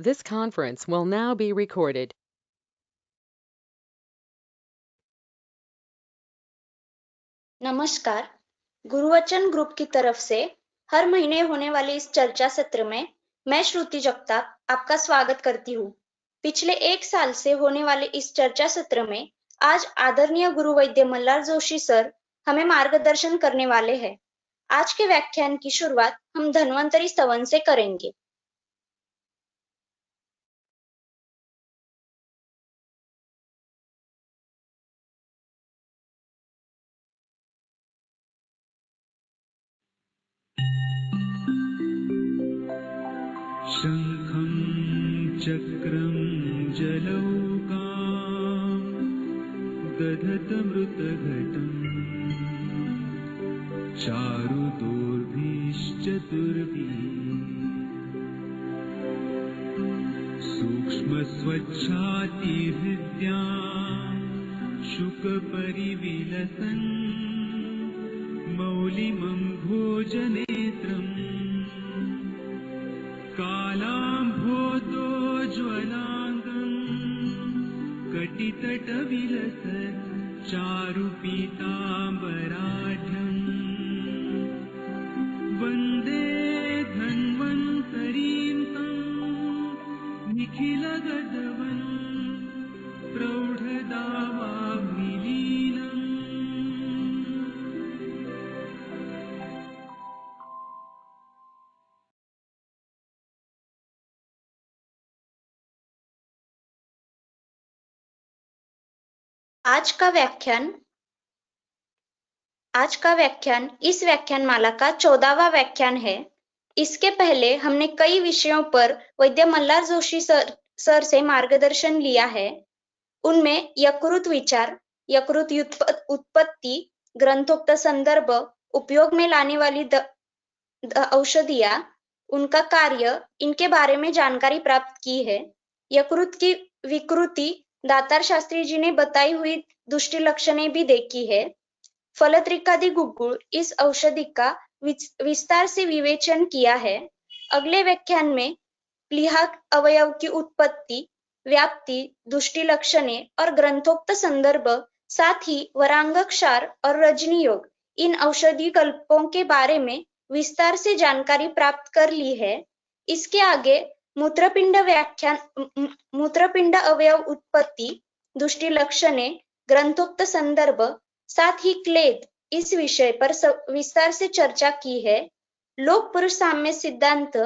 This conference will now be recorded. नमस्कार। गुरुवचन group की तरफ से हर महीने होने वाले इस चर्चा सत्र में मैं श्रुति जगताप आपका स्वागत करती हूँ। पिछले 1 साल से होने वाले इस चर्चा सत्र में आज आदरणीय गुरु वैद्य मल्हार जोशी सर हमें मार्गदर्शन करने वाले हैं। आज के व्याख्यान की शुरुआत हम धन्वंतरी स्तवन से करेंगे। शंखं चक्रं जलौका दधतमृतघटम् चारुदोर्भिश्चतुर्भिः सूक्ष्मस्वच्छातिहृद्यां शुकपरिविलसन् मौलिमं भोजनेत्रम् कालाम्भोतोज्ज्वलाङ्गं कटितटविलसत् चारुपीताम्बराढ्यम् वन्दे धन्वन्तरीं तं निखिलगतवन् प्रौढदावाग्निलीनम्। आज का व्याख्यान इस व्याख्यानमाला का 14वां व्याख्यान है। इसके पहले हमने कई विषयों पर वैद्य मल्हार जोशी सर से मार्गदर्शन लिया है। उनमें यकृत विचार, यकृत उत्पत्ति, ग्रंथोक्त संदर्भ, उपयोग में लाने वाली औषधियां, उनका कार्य, इनके बारे में जानकारी प्राप्त की है। यकृत की विकृति दातार शास्त्री जी ने बताई हुई दुष्टि लक्षणें भी देखी है। फलत्रिकादि गुग्गुल इस औषधि का विस्तार से विवेचन किया है। अगले व्याख्यान में प्लीहा अवयव की उत्पत्ति, व्याप्ति, दुष्टि लक्षणें और ग्रंथोक्त संदर्भ, साथ ही वरांग क्षार और रजनी योग, इन औषधि कल्पों के बारे में विस्तार से जानकारी प्राप्त कर ली है। इसके आगे मूत्रपिंड अवयव उत्पत्ति, दुष्टि लक्षणें, ग्रंथोक्त संदर्भ, साथ ही क्लेद, इस विषय पर विस्तार से चर्चा की है। लोक पुरुष साम्य सिद्धांत,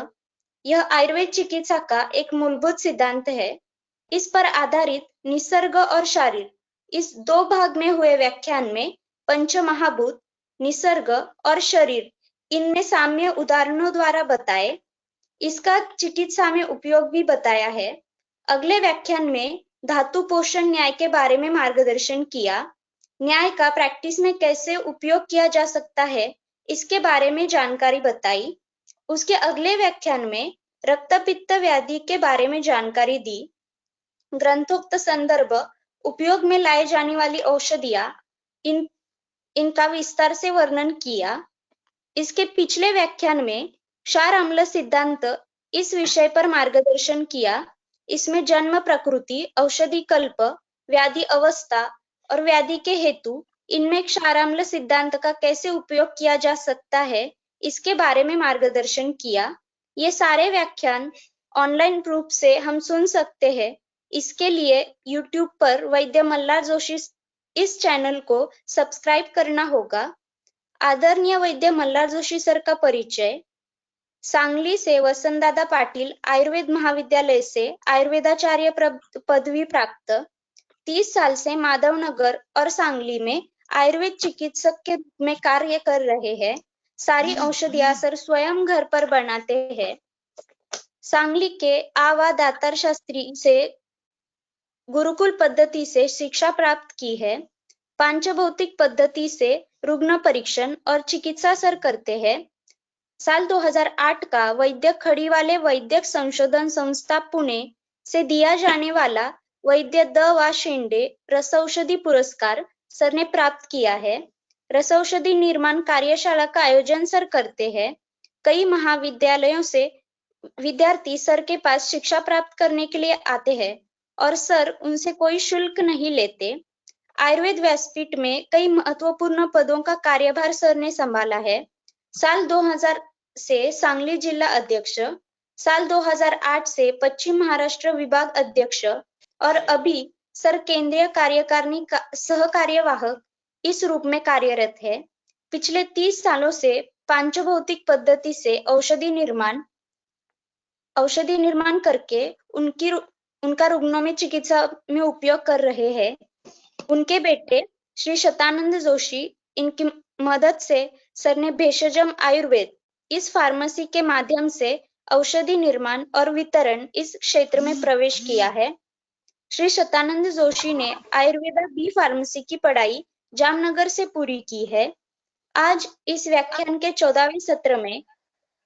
यह आयुर्वेद चिकित्सा का एक मूलभूत सिद्धांत है। इस पर आधारित निसर्ग और शारीर, इस 2 भाग में हुए व्याख्यान में पंचमहाभूत, निसर्ग और शरीर, इनमें साम्य उदाहरणों द्वारा बताए, इसका चिकित्सा में उपयोग भी बताया है। अगले व्याख्यान में धातु पोषण न्याय के बारे में मार्गदर्शन किया। न्याय का प्रैक्टिस में कैसे उपयोग किया जा सकता है, इसके बारे में जानकारी बताई। उसके अगले व्याख्यान में रक्तपित्त व्याधि के बारे में जानकारी दी। ग्रंथोक्त संदर्भ, उपयोग में लाए जाने वाली औषधियां, इनका विस्तार से वर्णन किया। इसके पिछले व्याख्यान में क्षार अम्ल सिद्धांत, इस विषय पर मार्गदर्शन किया। इसमें जन्म प्रकृति, औषधि कल्प, व्याधि अवस्था और व्याधि के हेतु, इनमें क्षाराम्ल सिद्धांत का कैसे उपयोग किया जा सकता है, इसके बारे में मार्गदर्शन किया। ये सारे व्याख्यान ऑनलाइन रूप से हम सुन सकते हैं। इसके लिए YouTube पर वैद्य मल्हार जोशी इस चैनल को सब्सक्राइब करना होगा। आदरणीय वैद्य मल्हार जोशी सर का परिचय। सांगली से वसंतदादा पाटिल आयुर्वेद महाविद्यालय से आयुर्वेदाचार्य पदवी प्राप्त। 30 साल से माधवनगर और सांगली में आयुर्वेद चिकित्सक के रूप में कार्य कर रहे हैं। सारी औषधियां सर स्वयं घर पर बनाते हैं। सांगली के आवा दातार शास्त्री से गुरुकुल पद्धति से शिक्षा प्राप्त की है। पांचभौतिक पद्धति से रुग्ण परीक्षण और चिकित्सा सर करते हैं। साल 2008 का वैद्य खड़ीवाले वैद्यक संशोधन संस्था पुणे से दिया जाने वाला वैद्य द शेंडे रसौषधि पुरस्कार सर ने प्राप्त किया है। रसौषधि निर्माण कार्यशाला का आयोजन सर करते हैं। कई महाविद्यालयों से विद्यार्थी सर के पास शिक्षा प्राप्त करने के लिए आते हैं और सर उनसे कोई शुल्क नहीं लेते। आयुर्वेद व्यासपीठ में कई महत्वपूर्ण पदों का कार्यभार सर ने संभाला है। साल 2000 से सांगली जिला अध्यक्ष, साल 2008 से पश्चिम महाराष्ट्र विभाग अध्यक्ष और अभी सर केंद्रीय कार्यकारिणी का सह कार्यवाहक इस रूप में कार्यरत है। पिछले 30 सालों से पांचभौतिक पद्धति से औषधि निर्माण करके उनका रुग्णों में चिकित्सा में उपयोग कर रहे हैं। उनके बेटे श्री शतानंद जोशी, इनकी मदद से सर ने भेषजम आयुर्वेद इस फार्मेसी के माध्यम से औषधि निर्माण और वितरण इस क्षेत्र में प्रवेश किया है। श्री शतानंद जोशी ने आयुर्वेदा बी फार्मेसी की पढ़ाई जामनगर से पूरी की है। आज इस व्याख्यान के 14वें सत्र में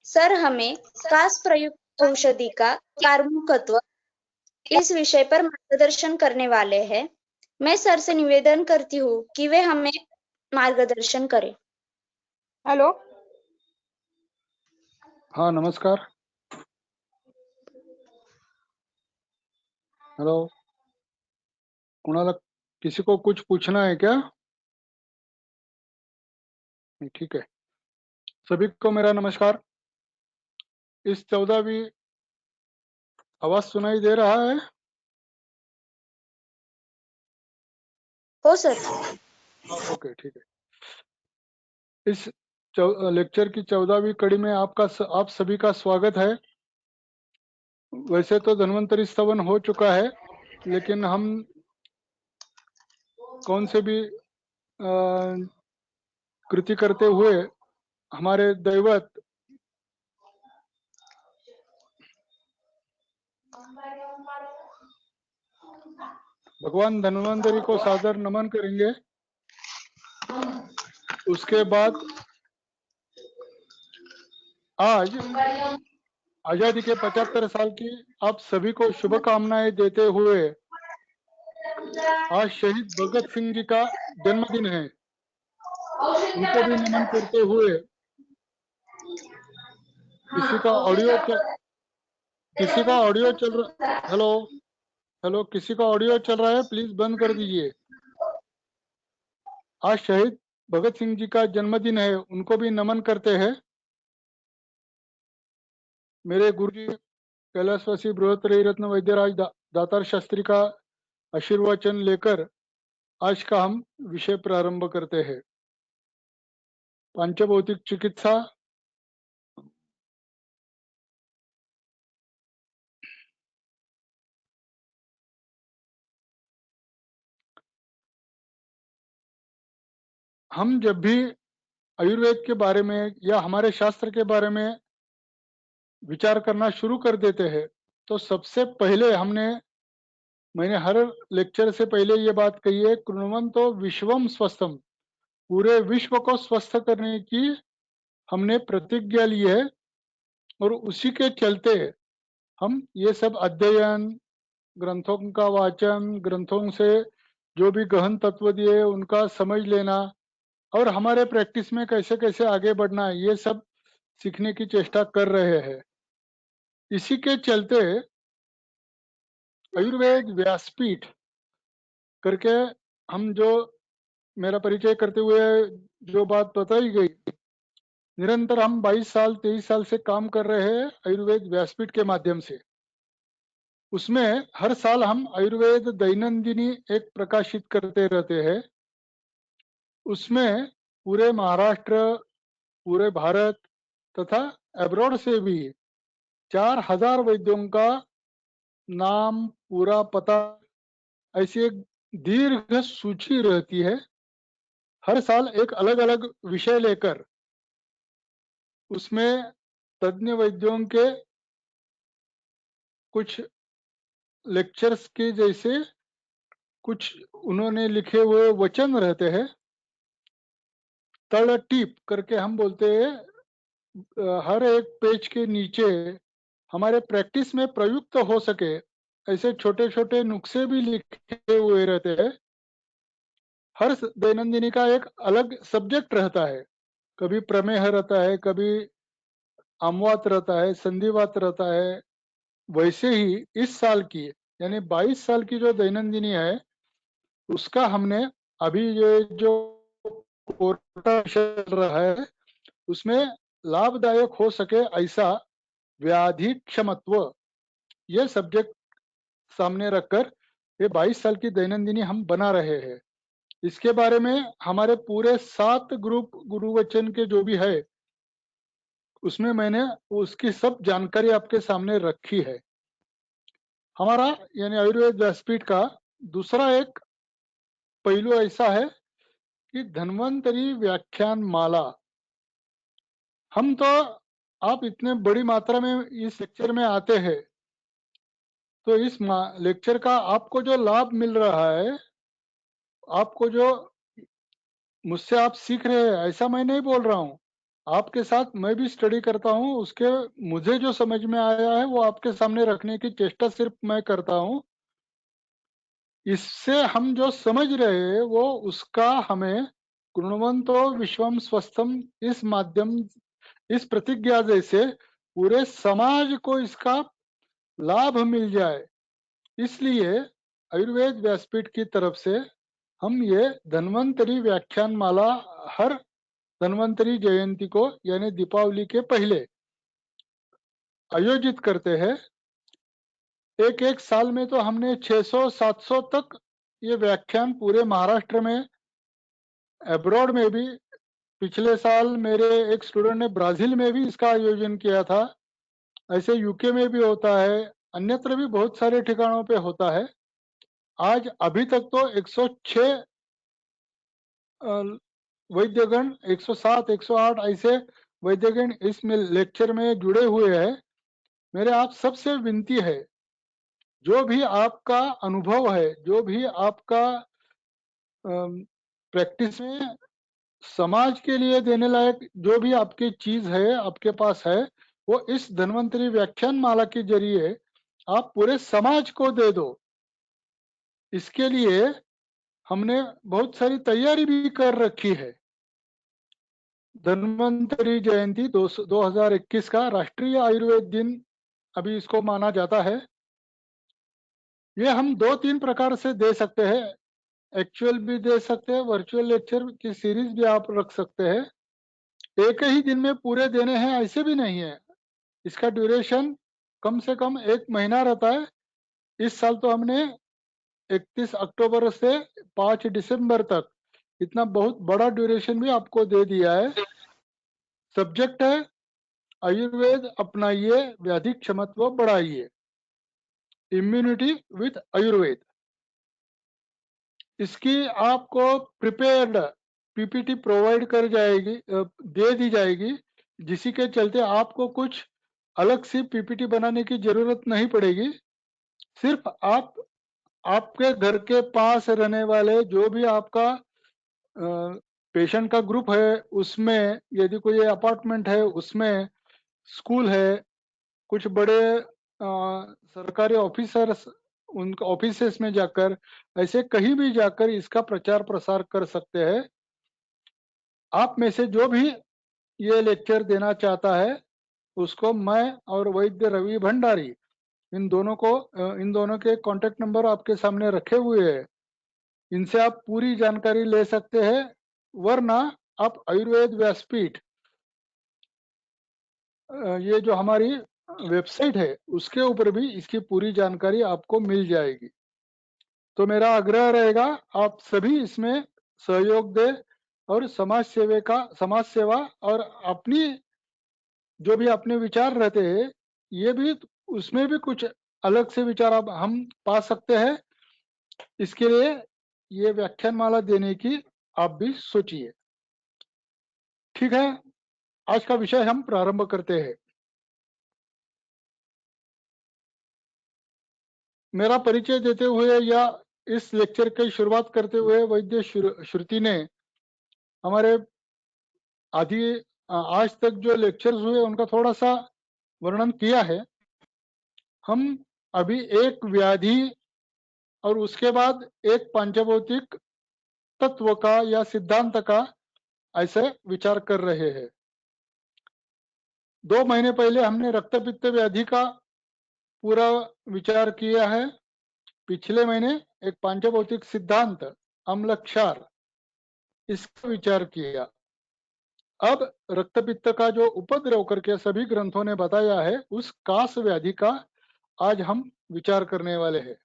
सर हमें कास प्रयुक्त औषधि का कार्मुकत्व इस विषय पर मार्गदर्शन करने वाले हैं। मैं सर से निवेदन करती हूँ कि वे हमें मार्गदर्शन करें। हेलो, हाँ नमस्कार। हेलो, कुणाला किसी को कुछ पूछना है क्या? नहीं, ठीक है। सभी को मेरा नमस्कार। इस 14वीं आवाज सुनाई दे रहा है? हो सर। ओके, ठीक है। इस लेक्चर की 14वीं कड़ी में आप सभी का स्वागत है। वैसे तो धन्वंतरी स्तवन हो चुका है, लेकिन हम कौन से भी कृति करते हुए हमारे दैवत भगवान धन्वंतरी को सादर नमन करेंगे। उसके बाद आज आजादी के 75 साल की आप सभी को शुभकामनाएं देते हुए, आज शहीद भगत सिंह जी का जन्मदिन है, उनको भी नमन करते हुए किसी का ऑडियो चल रहा। हेलो, किसी का ऑडियो चल रहा है, प्लीज बंद कर दीजिए। आज शहीद भगत सिंह जी का जन्मदिन है, उनको भी नमन करते हैं। मेरे गुरुजी कैलाशवासी बृहत्तरी रत्न वैद्यराज दातार शास्त्री का आशीर्वचन लेकर आज का हम विषय प्रारंभ करते हैं। पंचभौतिक चिकित्सा। हम जब भी आयुर्वेद के बारे में या हमारे शास्त्र के बारे में विचार करना शुरू कर देते हैं, तो सबसे पहले मैंने हर लेक्चर से पहले ये बात कही है, कृण्वन्तो विश्वम स्वस्थम, पूरे विश्व को स्वस्थ करने की हमने प्रतिज्ञा ली है। और उसी के चलते हम ये सब अध्ययन, ग्रंथों का वाचन, ग्रंथों से जो भी गहन तत्व दिए उनका समझ लेना और हमारे प्रैक्टिस में कैसे कैसे आगे बढ़ना है, ये सब सीखने की चेष्टा कर रहे हैं। इसी के चलते आयुर्वेद व्यासपीठ करके हम जो मेरा परिचय करते हुए जो बात बताई गई, निरंतर हम 23 साल से काम कर रहे हैं आयुर्वेद व्यासपीठ के माध्यम से। उसमें हर साल हम आयुर्वेद दैनंदिनी एक प्रकाशित करते रहते हैं। उसमें पूरे महाराष्ट्र, पूरे भारत तथा अब्रॉड से भी 4000 वैद्यों का नाम, पूरा पता, ऐसी एक दीर्घ सूची रहती है। हर साल एक अलग अलग विषय लेकर उसमें तज्ञ वैद्यों के कुछ लेक्चर्स के जैसे कुछ उन्होंने लिखे हुए वचन रहते हैं। तड़ टीप करके हम बोलते हैं, हर एक पेज के नीचे हमारे प्रैक्टिस में प्रयुक्त हो सके ऐसे छोटे छोटे नुस्खे भी लिखे हुए रहते हैं। हर दैनंदिनी का एक अलग सब्जेक्ट रहता है, कभी प्रमेह रहता है, कभी अमवात रहता है, संधिवात रहता है, वैसे ही इस साल की यानी 22 साल की जो दैनंदिनी है उसका हमने अभी ये जो कोटा चल रहा है उसमें लाभदायक हो सके ऐसा व्याधि क्षमत्व ये सब्जेक्ट सामने रखकर ये 22 साल की दैनंदिनी हम बना रहे हैं। इसके बारे में हमारे पूरे 7 ग्रुप गुरुवचन के जो भी है उसमें मैंने उसकी सब जानकारी आपके सामने रखी है। हमारा यानी आयुर्वेद व्यासपीठ का दूसरा एक पहलू ऐसा है कि धन्वंतरी व्याख्यान माला। हम तो आप इतने बड़ी मात्रा में इस लेक्चर में आते हैं तो इस लेक्चर का आपको जो लाभ मिल रहा है, आपको जो मुझसे आप सीख रहे हैं ऐसा मैं नहीं बोल रहा हूँ, आपके साथ मैं भी स्टडी करता हूँ, उसके मुझे जो समझ में आया है वो आपके सामने रखने की चेष्टा सिर्फ मैं करता हूँ। इससे हम जो समझ रहे हैं वो उसका हमें गुणवंतो विश्वम स्वस्थम इस माध्यम इस प्रतिज्ञा जैसे पूरे समाज को इसका लाभ मिल जाए, इसलिए आयुर्वेद व्यासपीठ की तरफ से हम ये धन्वंतरी व्याख्यान माला हर धन्वंतरी जयंती को यानी दीपावली के पहले आयोजित करते हैं। एक एक साल में तो हमने 600-700 तक ये व्याख्यान पूरे महाराष्ट्र में, अब्रॉड में भी, पिछले साल मेरे एक स्टूडेंट ने ब्राजील में भी इसका आयोजन किया था, ऐसे यूके में भी होता है, अन्यत्र भी बहुत सारे ठिकानों पे होता है। आज अभी तक तो 106 वैद्यगण 107 108 ऐसे वैद्यगण इस लेक्चर में जुड़े हुए हैं। मेरे आप सबसे विनती है, जो भी आपका अनुभव है, जो भी आपका प्रैक्टिस में समाज के लिए देने लायक जो भी आपकी चीज है आपके पास है, वो इस धन्वंतरी व्याख्यान माला के जरिए आप पूरे समाज को दे दो। इसके लिए हमने बहुत सारी तैयारी भी कर रखी है। धन्वंतरी जयंती 2021 का राष्ट्रीय आयुर्वेद दिन अभी इसको माना जाता है। ये हम 2-3 प्रकार से दे सकते हैं, एक्चुअल भी दे सकते हैं, वर्चुअल लेक्चर की सीरीज भी आप रख सकते हैं। एक ही दिन में पूरे देने हैं ऐसे भी नहीं है, इसका ड्यूरेशन कम से कम 1 महीना रहता है। इस साल तो हमने 31 अक्टूबर से 5 दिसंबर तक इतना बहुत बड़ा ड्यूरेशन भी आपको दे दिया है। सब्जेक्ट है आयुर्वेद अपनाइए, व्याधि क्षमत्व बढ़ाइए, इम्यूनिटी विथ आयुर्वेद। इसकी आपको प्रिपेयर्ड पीपीटी प्रोवाइड कर जाएगी, दे दी जाएगी, जिसी के चलते आपको कुछ अलग से पीपीटी बनाने की जरूरत नहीं पड़ेगी। सिर्फ आप आपके घर के पास रहने वाले जो भी आपका पेशेंट का ग्रुप है उसमें, यदि कोई अपार्टमेंट है उसमें, स्कूल है, कुछ बड़े सरकारी ऑफिसर्स उनके ऑफिसेस में जाकर, ऐसे कहीं भी जाकर इसका प्रचार प्रसार कर सकते हैं। आप में से जो भी ये लेक्चर देना चाहता है उसको मैं और वैद्य रवि भंडारी इन दोनों के कांटेक्ट नंबर आपके सामने रखे हुए हैं, इनसे आप पूरी जानकारी ले सकते हैं। वरना आप आयुर्वेद व्यासपीठ ये जो हमारी वेबसाइट है उसके ऊपर भी इसकी पूरी जानकारी आपको मिल जाएगी। तो मेरा आग्रह रहेगा आप सभी इसमें सहयोग दें और समाज सेवा और अपनी जो भी अपने विचार रहते हैं ये भी उसमें भी कुछ अलग से विचार आप हम पा सकते हैं। इसके लिए ये व्याख्यान माला देने की आप भी सोचिए। ठीक है, आज का विषय हम प्रारंभ करते हैं। मेरा परिचय देते हुए या इस लेक्चर की शुरुआत करते हुए वैद्य श्रुति ने हमारे आज तक जो लेक्चर्स हुए उनका थोड़ा सा वर्णन किया है। हम अभी एक व्याधि और उसके बाद एक पंचभौतिक तत्व का या सिद्धांत का ऐसे विचार कर रहे हैं। 2 महीने पहले हमने रक्त पित्त व्याधि का पूरा विचार किया है। पिछले महीने एक पांचभौतिक सिद्धांत अम्ल क्षार इसका विचार किया। अब रक्त पित्त का जो उपद्रव करके सभी ग्रंथों ने बताया है, उस कास व्याधि का आज हम विचार करने वाले हैं।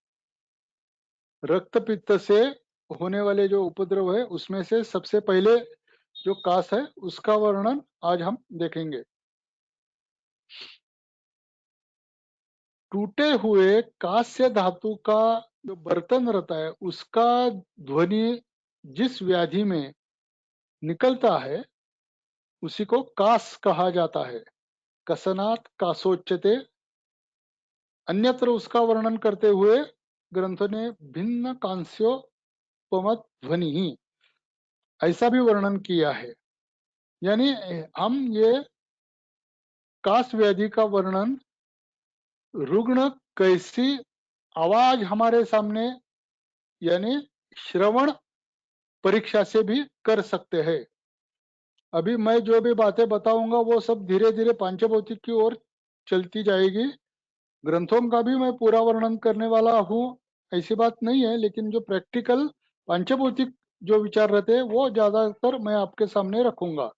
रक्त पित्त से होने वाले जो उपद्रव है उसमें से सबसे पहले जो कास है उसका वर्णन आज हम देखेंगे। टूटे हुए कांस्य धातु का जो बर्तन रहता है उसका ध्वनि जिस व्याधि में निकलता है उसी को कास कहा जाता है। कसनात कासोच्यते। अन्यत्र उसका वर्णन करते हुए ग्रंथों ने भिन्न कांस्योपमत ध्वनि ही ऐसा भी वर्णन किया है। यानी हम ये कास व्याधि का वर्णन रुग्ण कैसी आवाज हमारे सामने यानी श्रवण परीक्षा से भी कर सकते हैं। अभी मैं जो भी बातें बताऊंगा वो सब धीरे धीरे पांचभौतिक की ओर चलती जाएगी। ग्रंथों का भी मैं पूरा वर्णन करने वाला हूँ, ऐसी बात नहीं है, लेकिन जो प्रैक्टिकल पांचभौतिक जो विचार रहते हैं वो ज्यादातर मैं आपके सामने रखूंगा।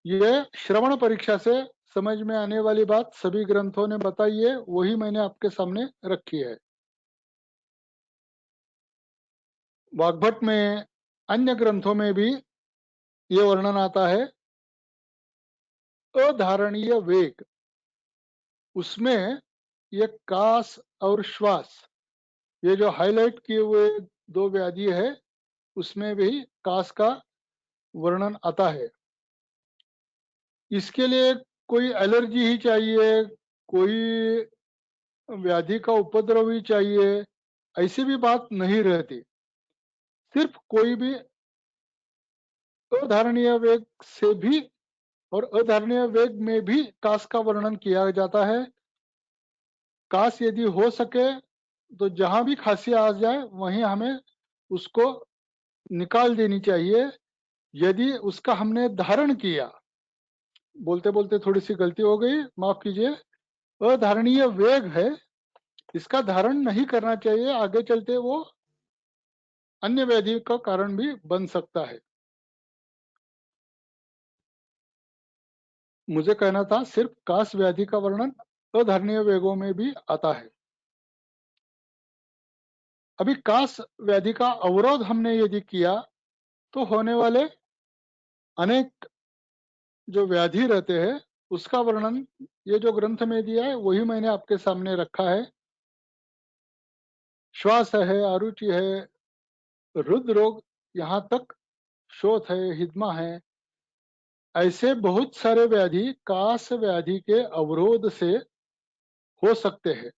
ये श्रवण परीक्षा से समझ में आने वाली बात सभी ग्रंथों ने बताई है, वही मैंने आपके सामने रखी है। वाग्भट में अन्य ग्रंथों में भी ये वर्णन आता है। अधारणीय वेग, उसमें ये कास और श्वास, ये जो हाईलाइट किए हुए 2 व्याधि है उसमें भी कास का वर्णन आता है। इसके लिए कोई एलर्जी ही चाहिए, कोई व्याधि का उपद्रव ही चाहिए, ऐसी भी बात नहीं रहती। सिर्फ कोई भी अधारणीय वेग से भी और अधारणीय वेग में भी कास का वर्णन किया जाता है। कास यदि हो सके तो जहां भी खांसी आ जाए वहीं हमें उसको निकाल देनी चाहिए। यदि उसका हमने धारण किया, बोलते बोलते थोड़ी सी गलती हो गई, माफ कीजिए, अधारणीय वेग है, इसका धारण नहीं करना चाहिए, आगे चलते वो अन्य व्याधि का कारण भी बन सकता है। मुझे कहना था सिर्फ कास व्याधि का वर्णन अधारणीय वेगों में भी आता है। अभी कास व्याधि का अवरोध हमने यदि किया तो होने वाले अनेक जो व्याधि रहते हैं उसका वर्णन ये जो ग्रंथ में दिया है वही मैंने आपके सामने रखा है। श्वास है, आरुचि है, रुद्र रोग, यहाँ तक शोथ है, हिदमा है, ऐसे बहुत सारे व्याधि कास व्याधि के अवरोध से हो सकते हैं।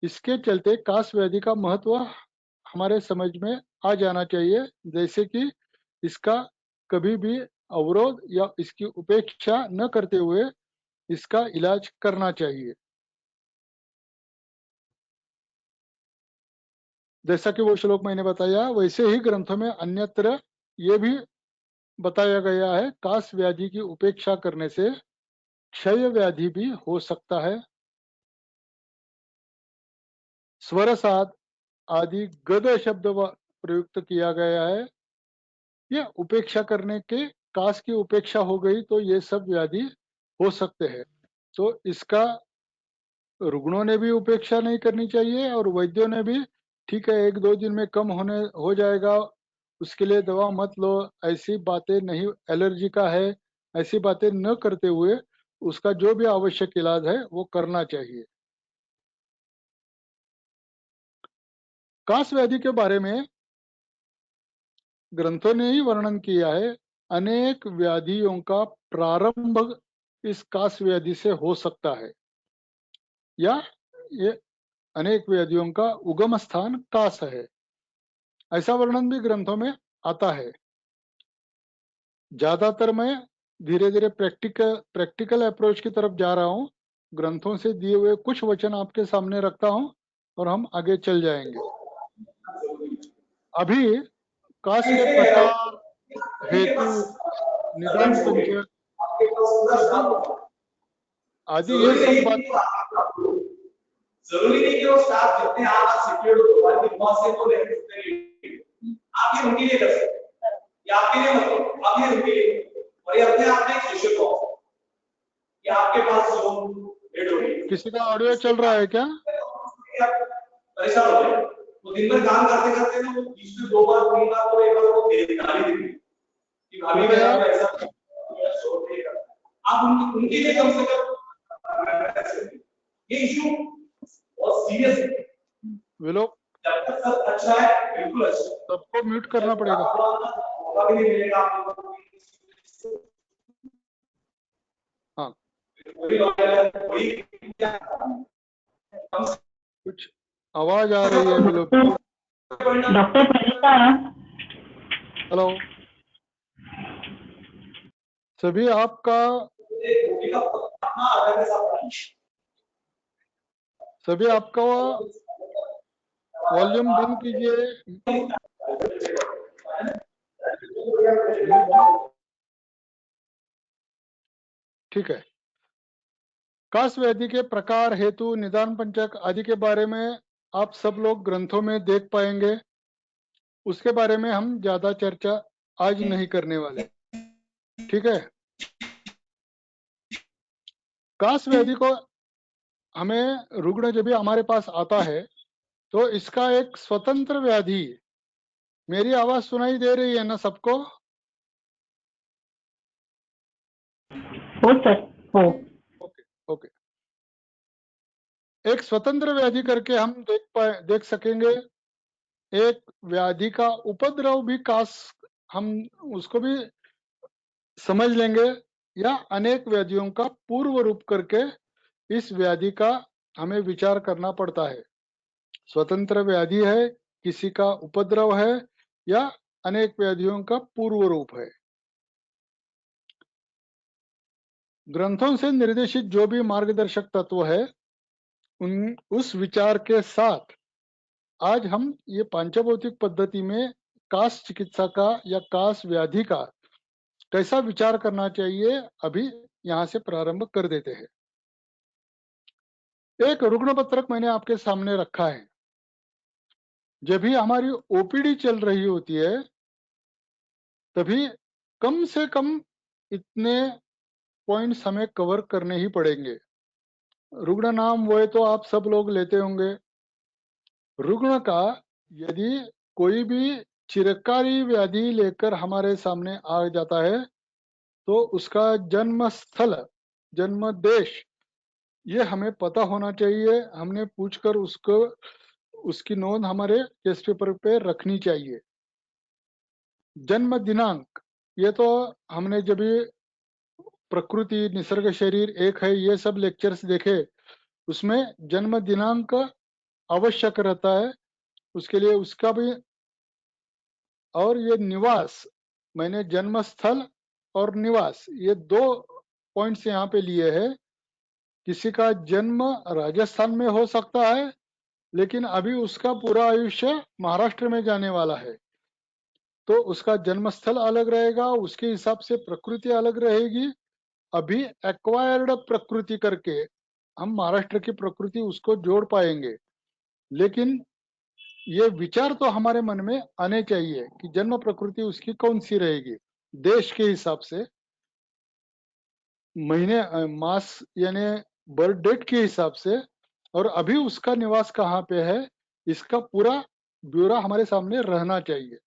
इसके चलते कास व्याधि का महत्व हमारे समझ में आ जाना चाहिए, जैसे कि इसका कभी भी अवरोध या इसकी उपेक्षा न करते हुए इसका इलाज करना चाहिए। जैसा कि वो श्लोक मैंने बताया वैसे ही ग्रंथों में अन्यत्र ये भी बताया गया है, कास व्याधि की उपेक्षा करने से क्षय व्याधि भी हो सकता है। स्वरसाद आदि गद शब्द प्रयुक्त किया गया है। ये उपेक्षा करने के, कास की उपेक्षा हो गई तो ये सब व्याधि हो सकते हैं। तो इसका रुग्णों ने भी उपेक्षा नहीं करनी चाहिए और वैद्यों ने भी, ठीक है 1-2 दिन में कम हो जाएगा, उसके लिए दवा मत लो, ऐसी बातें नहीं, एलर्जी का है, ऐसी बातें न करते हुए उसका जो भी आवश्यक इलाज है वो करना चाहिए। कास व्याधि के बारे में ग्रंथों ने ही वर्णन किया है। अनेक व्याधियों का प्रारंभ इस कास व्याधि से हो सकता है, या ये अनेक व्याधियों का उगम स्थान कास है, ऐसा वर्णन भी ग्रंथों में आता है। ज्यादातर मैं धीरे धीरे प्रैक्टिकल अप्रोच की तरफ जा रहा हूँ। ग्रंथों से दिए हुए कुछ वचन आपके सामने रखता हूँ और हम आगे चल जाएंगे। अभी कास के प्रकार, हेतु, निदान पंचक, आदि ये सब बात जरूरी नहीं कि वो स्टाफ जितने आप सिक्योर्ड हो बाकी बहुत से तो आप ये उनके लिए कर सकते हैं या आपके लिए मतलब आप ये उनके लिए और ये अपने आप में एक सोशल कॉज या आपके पास जो रेड होगी किसी का ऑडियो चल रहा है क्या? परेशान हो गए वो दिन भर काम करते करते ना वो बीच में 2 बार 3 बार तो एक बार वो गाली देंगे कि भाभी मेरा ऐसा छोड़ देगा आप उनके लिए कम से कम ये इशू बहुत सीरियस है। वे लोग जब तक सब अच्छा है बिल्कुल अच्छा सबको म्यूट करना पड़ेगा। मौका भी नहीं मिलेगा आपको। हाँ कुछ आवाज आ रही है वे लोग। डॉक्टर प्रणीता, हेलो सभी, आपका वॉल्यूम बंद कीजिए। ठीक है। कास व्याधि के प्रकार, हेतु, निदान पंचक आदि के बारे में आप सब लोग ग्रंथों में देख पाएंगे। उसके बारे में हम ज्यादा चर्चा आज नहीं करने वाले। ठीक है। कास व्याधि को हमें रुग्ण जब भी हमारे पास आता है तो इसका एक स्वतंत्र व्याधि, मेरी आवाज सुनाई दे रही है ना सबको? हो सर हो। Okay okay. एक स्वतंत्र व्याधि करके हम देख सकेंगे। एक व्याधि का उपद्रव भी कास, हम उसको भी समझ लेंगे, या अनेक व्याधियों का पूर्व रूप करके इस व्याधि का हमें विचार करना पड़ता है। स्वतंत्र व्याधि है, किसी का उपद्रव है, या अनेक व्याधियों का पूर्व रूप है। ग्रंथों से निर्देशित जो भी मार्गदर्शक तत्व है उस विचार के साथ आज हम ये पांचभौतिक पद्धति में कास चिकित्सा का या कास व्याधि का कैसा विचार करना चाहिए अभी यहां से प्रारंभ कर देते हैं। एक रुग्ण पत्रक मैंने आपके सामने रखा है। जब भी हमारी ओपीडी चल रही होती है तभी कम से कम इतने पॉइंट्स हमें कवर करने ही पड़ेंगे। रुग्ण नाम वो तो आप सब लोग लेते होंगे। रुग्ण का यदि कोई भी चिरकारी व्याधि लेकर हमारे सामने आ जाता है तो उसका जन्म स्थल, जन्म देश, ये हमें पता होना चाहिए। हमने पूछकर उसको उसकी नोंद हमारे केस पेपर पे रखनी चाहिए। जन्म दिनांक, ये तो हमने जब प्रकृति निसर्ग शरीर एक है ये सब लेक्चर्स देखे, उसमें जन्म दिनांक आवश्यक रहता है। उसके लिए उसका भी, और ये निवास, मैंने जन्म स्थल और निवास ये 2 पॉइंट्स यहाँ पे लिए हैं। किसी का जन्म राजस्थान में हो सकता है लेकिन अभी उसका पूरा आयुष्य महाराष्ट्र में जाने वाला है, तो उसका जन्म स्थल अलग रहेगा, उसके हिसाब से प्रकृति अलग रहेगी। अभी एक्वायर्ड प्रकृति करके हम महाराष्ट्र की प्रकृति उसको जोड़ पाएंगे, लेकिन ये विचार तो हमारे मन में आने चाहिए कि जन्म प्रकृति उसकी कौन सी रहेगी देश के हिसाब से, महीने मास यानी बर्थ डेट के हिसाब से, और अभी उसका निवास कहाँ पे है इसका पूरा ब्यौरा हमारे सामने रहना चाहिए।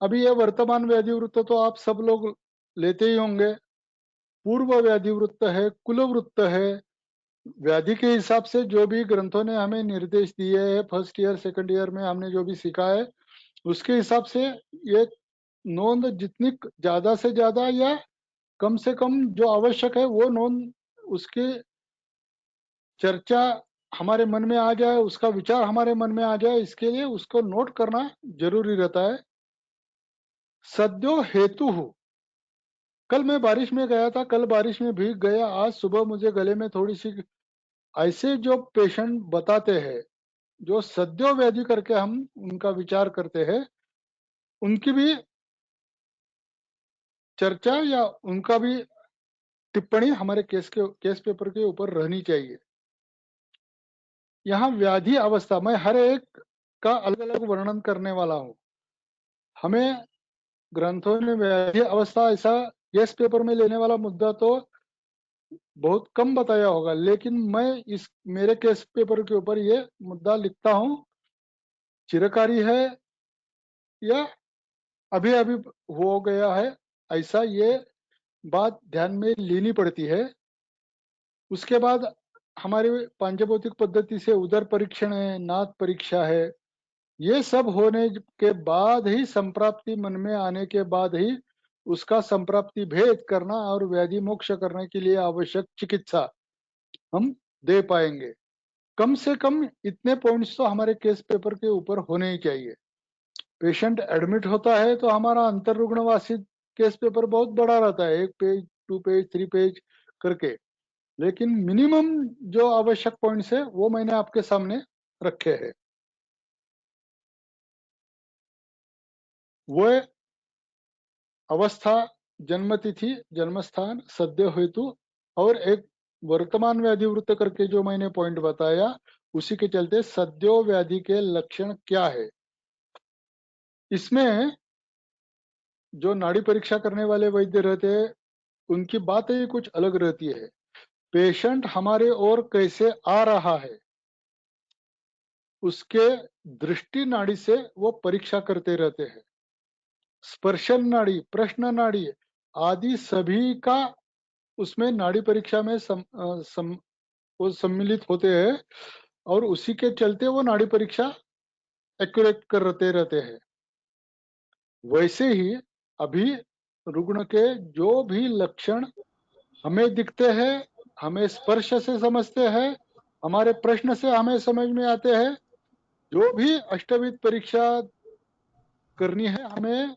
अभी ये वर्तमान व्याधि वृत्त तो आप सब लोग लेते ही होंगे। पूर्व व्याधि वृत्त है, कुल वृत्त है। व्याधि के हिसाब से जो भी ग्रंथों ने हमें निर्देश दिए हैं, फर्स्ट ईयर सेकंड ईयर में हमने जो भी सीखा है उसके हिसाब से ये नोंद जितनी ज्यादा से ज्यादा या कम से कम जो आवश्यक है वो नोंद, उसकी चर्चा हमारे मन में आ जाए, उसका विचार हमारे मन में आ जाए, इसके लिए उसको नोट करना जरूरी रहता है। सद्यो हेतु हो, कल मैं बारिश में गया था, कल बारिश में भीग गया, आज सुबह मुझे गले में थोड़ी सी, ऐसे जो पेशेंट बताते हैं जो सद्यो व्याधि करके हम उनका विचार करते हैं, उनकी भी चर्चा या उनका भी टिप्पणी हमारे केस पेपर के ऊपर रहनी चाहिए। यहाँ व्याधि अवस्था मैं हर एक का अलग अलग वर्णन करने वाला हूँ। हमें ग्रंथों ने व्याधि अवस्था ऐसा केस पेपर में लेने वाला मुद्दा तो बहुत कम बताया होगा, लेकिन मैं इस मेरे केस पेपर के ऊपर ये मुद्दा लिखता हूँ। चिरकारी है या अभी अभी हो गया है, ऐसा ये बात ध्यान में लेनी पड़ती है। उसके बाद हमारी पांचभौतिक पद्धति से उदर परीक्षण है, नाथ परीक्षा है, ये सब होने के बाद ही संप्राप्ति मन में आने के बाद ही उसका संप्राप्ति भेद करना और व्याधि मोक्ष करने के लिए आवश्यक चिकित्सा हम दे पाएंगे। कम से कम इतने पॉइंट्स तो हमारे केस पेपर के ऊपर होने ही चाहिए। पेशेंट एडमिट होता है तो हमारा अंतर रुग्णवासी केस पेपर बहुत बड़ा रहता है, 1 पेज 2 पेज 3 पेज करके, लेकिन मिनिमम जो आवश्यक पॉइंट्स है वो मैंने आपके सामने रखे हैं। वो अवस्था, जन्मतिथि, जन्मस्थान, सद्य हेतु और एक वर्तमान व्याधि वृत्त करके जो मैंने पॉइंट बताया, उसी के चलते सद्यो व्याधि के लक्षण क्या है। इसमें जो नाड़ी परीक्षा करने वाले वैद्य रहते हैं उनकी बात ही कुछ अलग रहती है। पेशेंट हमारे ओर कैसे आ रहा है उसके दृष्टि नाड़ी से वो परीक्षा करते रहते हैं। स्पर्शन नाड़ी, प्रश्न नाड़ी आदि सभी का उसमें नाड़ी परीक्षा में वो सम्मिलित होते हैं और उसी के चलते वो नाड़ी परीक्षा एक्यूरेट करते रहते हैं। वैसे ही अभी रुग्ण के जो भी लक्षण हमें दिखते हैं, हमें स्पर्श से समझते हैं, हमारे प्रश्न से हमें समझ में आते हैं, जो भी अष्टविध परीक्षा करनी है हमें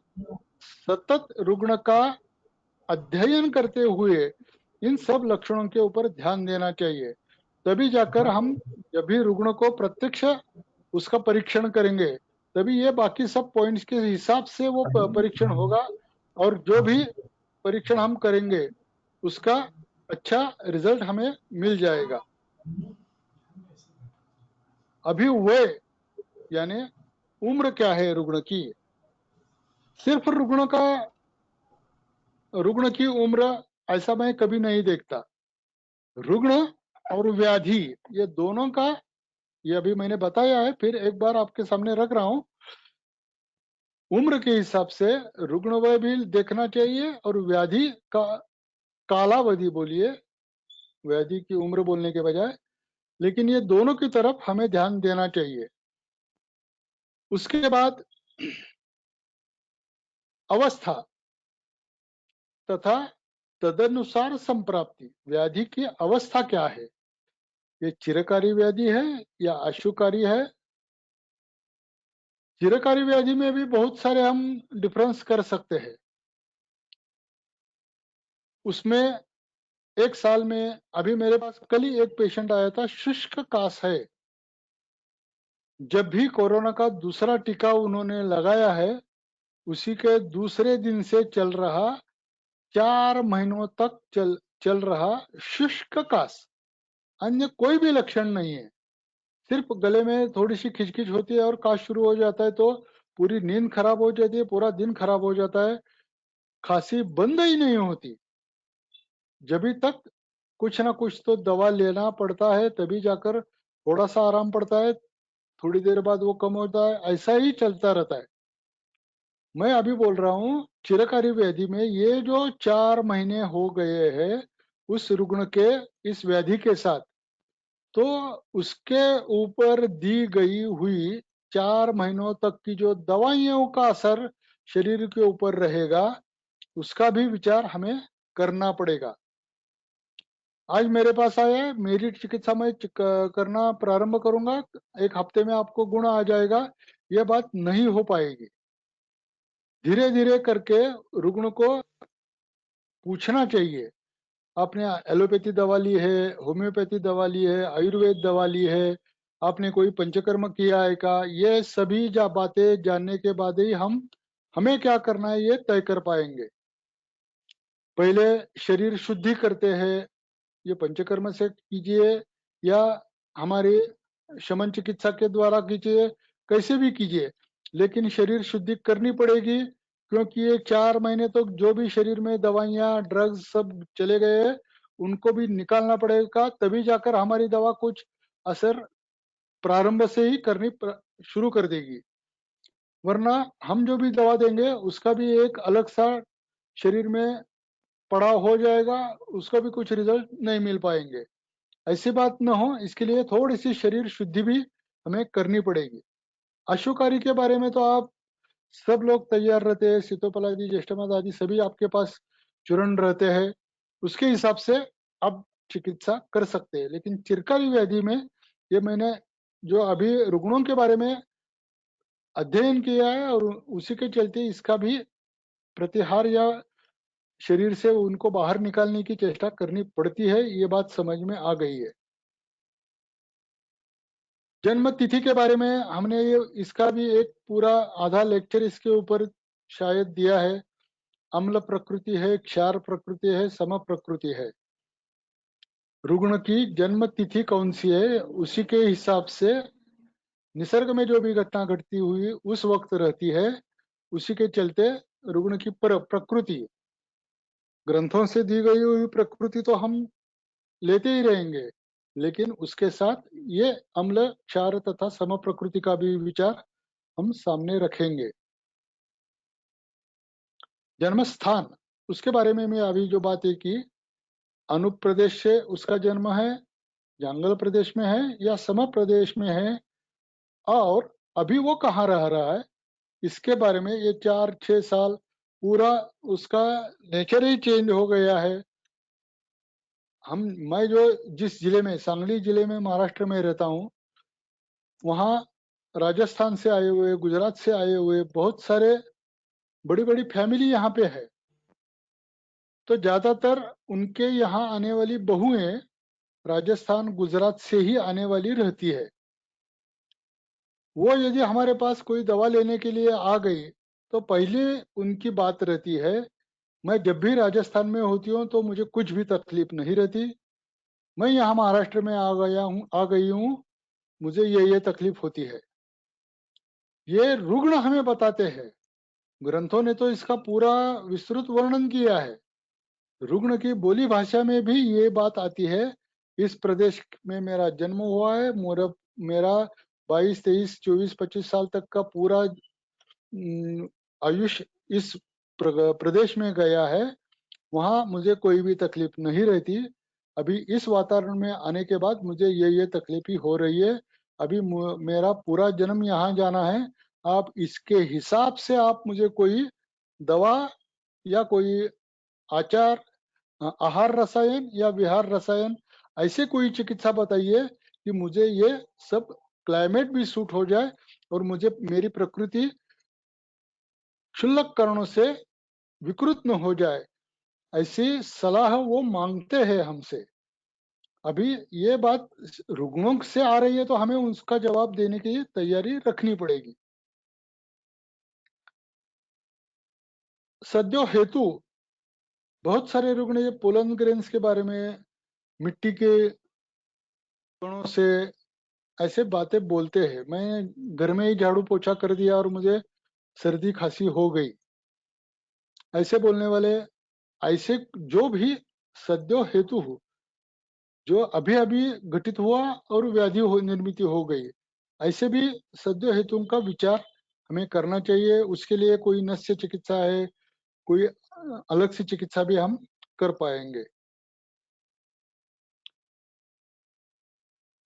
सतत रुग्ण का अध्ययन करते हुए इन सब लक्षणों के ऊपर ध्यान देना चाहिए। तभी जाकर हम जब भी रुग्ण को प्रत्यक्ष उसका परीक्षण करेंगे तभी ये बाकी सब पॉइंट्स के हिसाब से वो परीक्षण होगा और जो भी परीक्षण हम करेंगे उसका अच्छा रिजल्ट हमें मिल जाएगा। अभी वे यानी उम्र क्या है रुग्ण की, सिर्फ रुग्ण की उम्र ऐसा मैं कभी नहीं देखता। रुग्ण और व्याधि ये दोनों का, ये अभी मैंने बताया है, फिर एक बार आपके सामने रख रहा हूं। उम्र के हिसाब से रुग्ण वय भी देखना चाहिए और व्याधि का कालावधि बोलिए, व्याधि की उम्र बोलने के बजाय, लेकिन ये दोनों की तरफ हमें ध्यान देना चाहिए। उसके बाद अवस्था तथा तदनुसार संप्राप्ति, व्याधि की अवस्था क्या है, ये चिरकारी व्याधि है या अशुकारी है। चिरकारी व्याधि में भी बहुत सारे हम डिफरेंस कर सकते हैं। उसमें एक साल में, अभी मेरे पास कल ही एक पेशेंट आया था, शुष्क काश है। जब भी कोरोना का दूसरा टीका उन्होंने लगाया है उसी के दूसरे दिन से चल रहा 4 महीनों तक चल रहा शुष्क काश, अन्य कोई भी लक्षण नहीं है। सिर्फ गले में थोड़ी सी खिचखिच होती है और काश शुरू हो जाता है तो पूरी नींद खराब हो जाती है, पूरा दिन खराब हो जाता है, खांसी बंद ही नहीं होती। जब तक कुछ ना कुछ तो दवा लेना पड़ता है तभी जाकर थोड़ा सा आराम पड़ता है, थोड़ी देर बाद वो कम होता है, ऐसा ही चलता रहता है। मैं अभी बोल रहा हूँ चिरकारी व्याधि में ये जो 4 महीने हो गए हैं उस रुग्ण के इस व्याधि के साथ, तो उसके ऊपर दी गई हुई 4 महीनों तक की जो दवाइयों का असर शरीर के ऊपर रहेगा उसका भी विचार हमें करना पड़ेगा। आज मेरे पास आया है, मेरी चिकित्सा मैं करना प्रारंभ करूंगा, 1 हफ्ते में आपको गुण आ जाएगा, यह बात नहीं हो पाएगी। धीरे धीरे करके रुग्ण को पूछना चाहिए, आपने एलोपैथी दवा ली है, होम्योपैथी दवा ली है, आयुर्वेद दवा ली है, आपने कोई पंचकर्म किया है का, ये सभी बातें जानने के बाद ही हमें क्या करना है ये तय कर पाएंगे। पहले शरीर शुद्धि करते हैं, ये पंचकर्म से कीजिए या हमारे शमन चिकित्सा के द्वारा कीजिए, कैसे भी कीजिए, लेकिन शरीर शुद्धि करनी पड़ेगी, क्योंकि ये 4 महीने तो जो भी शरीर में दवाइयाँ ड्रग्स सब चले गए हैं उनको भी निकालना पड़ेगा, तभी जाकर हमारी दवा कुछ असर प्रारंभ से ही करनी शुरू कर देगी। वरना हम जो भी दवा देंगे उसका भी एक अलग सा शरीर में पड़ाव हो जाएगा, उसका भी कुछ रिजल्ट नहीं मिल पाएंगे। ऐसी बात न हो, इसके लिए थोड़ी सी शरीर शुद्धि भी हमें करनी पड़ेगी। अशुकारी के बारे में तो आप सब लोग तैयार रहते हैं, सीतोपलादी ज्येष्ठमाद आदि सभी आपके पास चूर्ण रहते हैं, उसके हिसाब से आप चिकित्सा कर सकते हैं। लेकिन चिरकाली व्याधि में ये मैंने जो अभी रुग्णों के बारे में अध्ययन किया है और उसी के चलते इसका भी प्रतिहार या शरीर से उनको बाहर निकालने की चेष्टा करनी पड़ती है, ये बात समझ में आ गई है। जन्म तिथि के बारे में हमने ये इसका भी एक पूरा आधा लेक्चर इसके ऊपर शायद दिया है। अम्ल प्रकृति है, क्षार प्रकृति है, सम प्रकृति है। रुग्ण की जन्म तिथि कौन सी है उसी के हिसाब से निसर्ग में जो भी घटना घटती हुई उस वक्त रहती है, उसी के चलते रुग्ण की प्रकृति, ग्रंथों से दी गई हुई प्रकृति तो हम लेते ही रहेंगे, लेकिन उसके साथ ये अम्ल क्षार तथा सम प्रकृति का भी विचार हम सामने रखेंगे। जन्म स्थान, उसके बारे में मैं अभी जो बात है कि अनूप प्रदेश से उसका जन्म है, जंगल प्रदेश में है या सम प्रदेश में है, और अभी वो कहाँ रह रहा है इसके बारे में ये 4-6 साल पूरा उसका नेचर ही चेंज हो गया है। मैं जो जिस जिले में, सांगली जिले में महाराष्ट्र में रहता हूँ, वहाँ राजस्थान से आए हुए, गुजरात से आए हुए बहुत सारे बड़ी बड़ी फैमिली यहाँ पे है, तो ज्यादातर उनके यहाँ आने वाली बहुएं राजस्थान गुजरात से ही आने वाली रहती है। वो यदि हमारे पास कोई दवा लेने के लिए आ गई तो पहले उनकी बात रहती है, मैं जब भी राजस्थान में होती हूँ तो मुझे कुछ भी तकलीफ नहीं रहती, मैं यहाँ महाराष्ट्र में आ गई हूँ, मुझे ये तकलीफ होती है। ये रुग्ण हमें बताते हैं, ग्रंथों ने तो इसका पूरा विस्तृत वर्णन किया है। रुग्ण की बोली भाषा में भी ये बात आती है, इस प्रदेश में मेरा जन्म हुआ है, मेरा 22, 23, 24, 25 साल तक का पूरा आयुष्य इस प्रदेश में गया है, वहां मुझे कोई भी तकलीफ नहीं रहती। अभी इस वातावरण में आने के बाद मुझे ये तकलीफ ही हो रही है, अभी मेरा पूरा जन्म यहाँ जाना है। आप इसके हिसाब से आप मुझे कोई दवा या कोई आहार रसायन या विहार रसायन ऐसे कोई चिकित्सा बताइए कि मुझे ये सब क्लाइमेट भी सूट हो जाए और मुझे मेरी प्रकृति क्षुल्लक कारणों से विकृत न हो जाए, ऐसी सलाह वो मांगते हैं हमसे। अभी ये बात रुग्णों से आ रही है तो हमें उसका जवाब देने की तैयारी रखनी पड़ेगी। सद्यो हेतु बहुत सारे रुग्ण ये पोलन ग्रेन्स के बारे में, मिट्टी के कणों से ऐसे बातें बोलते हैं। मैं घर में ही झाड़ू पोछा कर दिया और मुझे सर्दी खांसी हो गई, ऐसे बोलने वाले, ऐसे जो भी सद्यो हेतु हो, जो अभी अभी घटित हुआ और व्याधि निर्मित हो गई, ऐसे भी सद्यो हेतु का विचार हमें करना चाहिए। उसके लिए कोई नस्य चिकित्सा है, कोई अलग से चिकित्सा भी हम कर पाएंगे।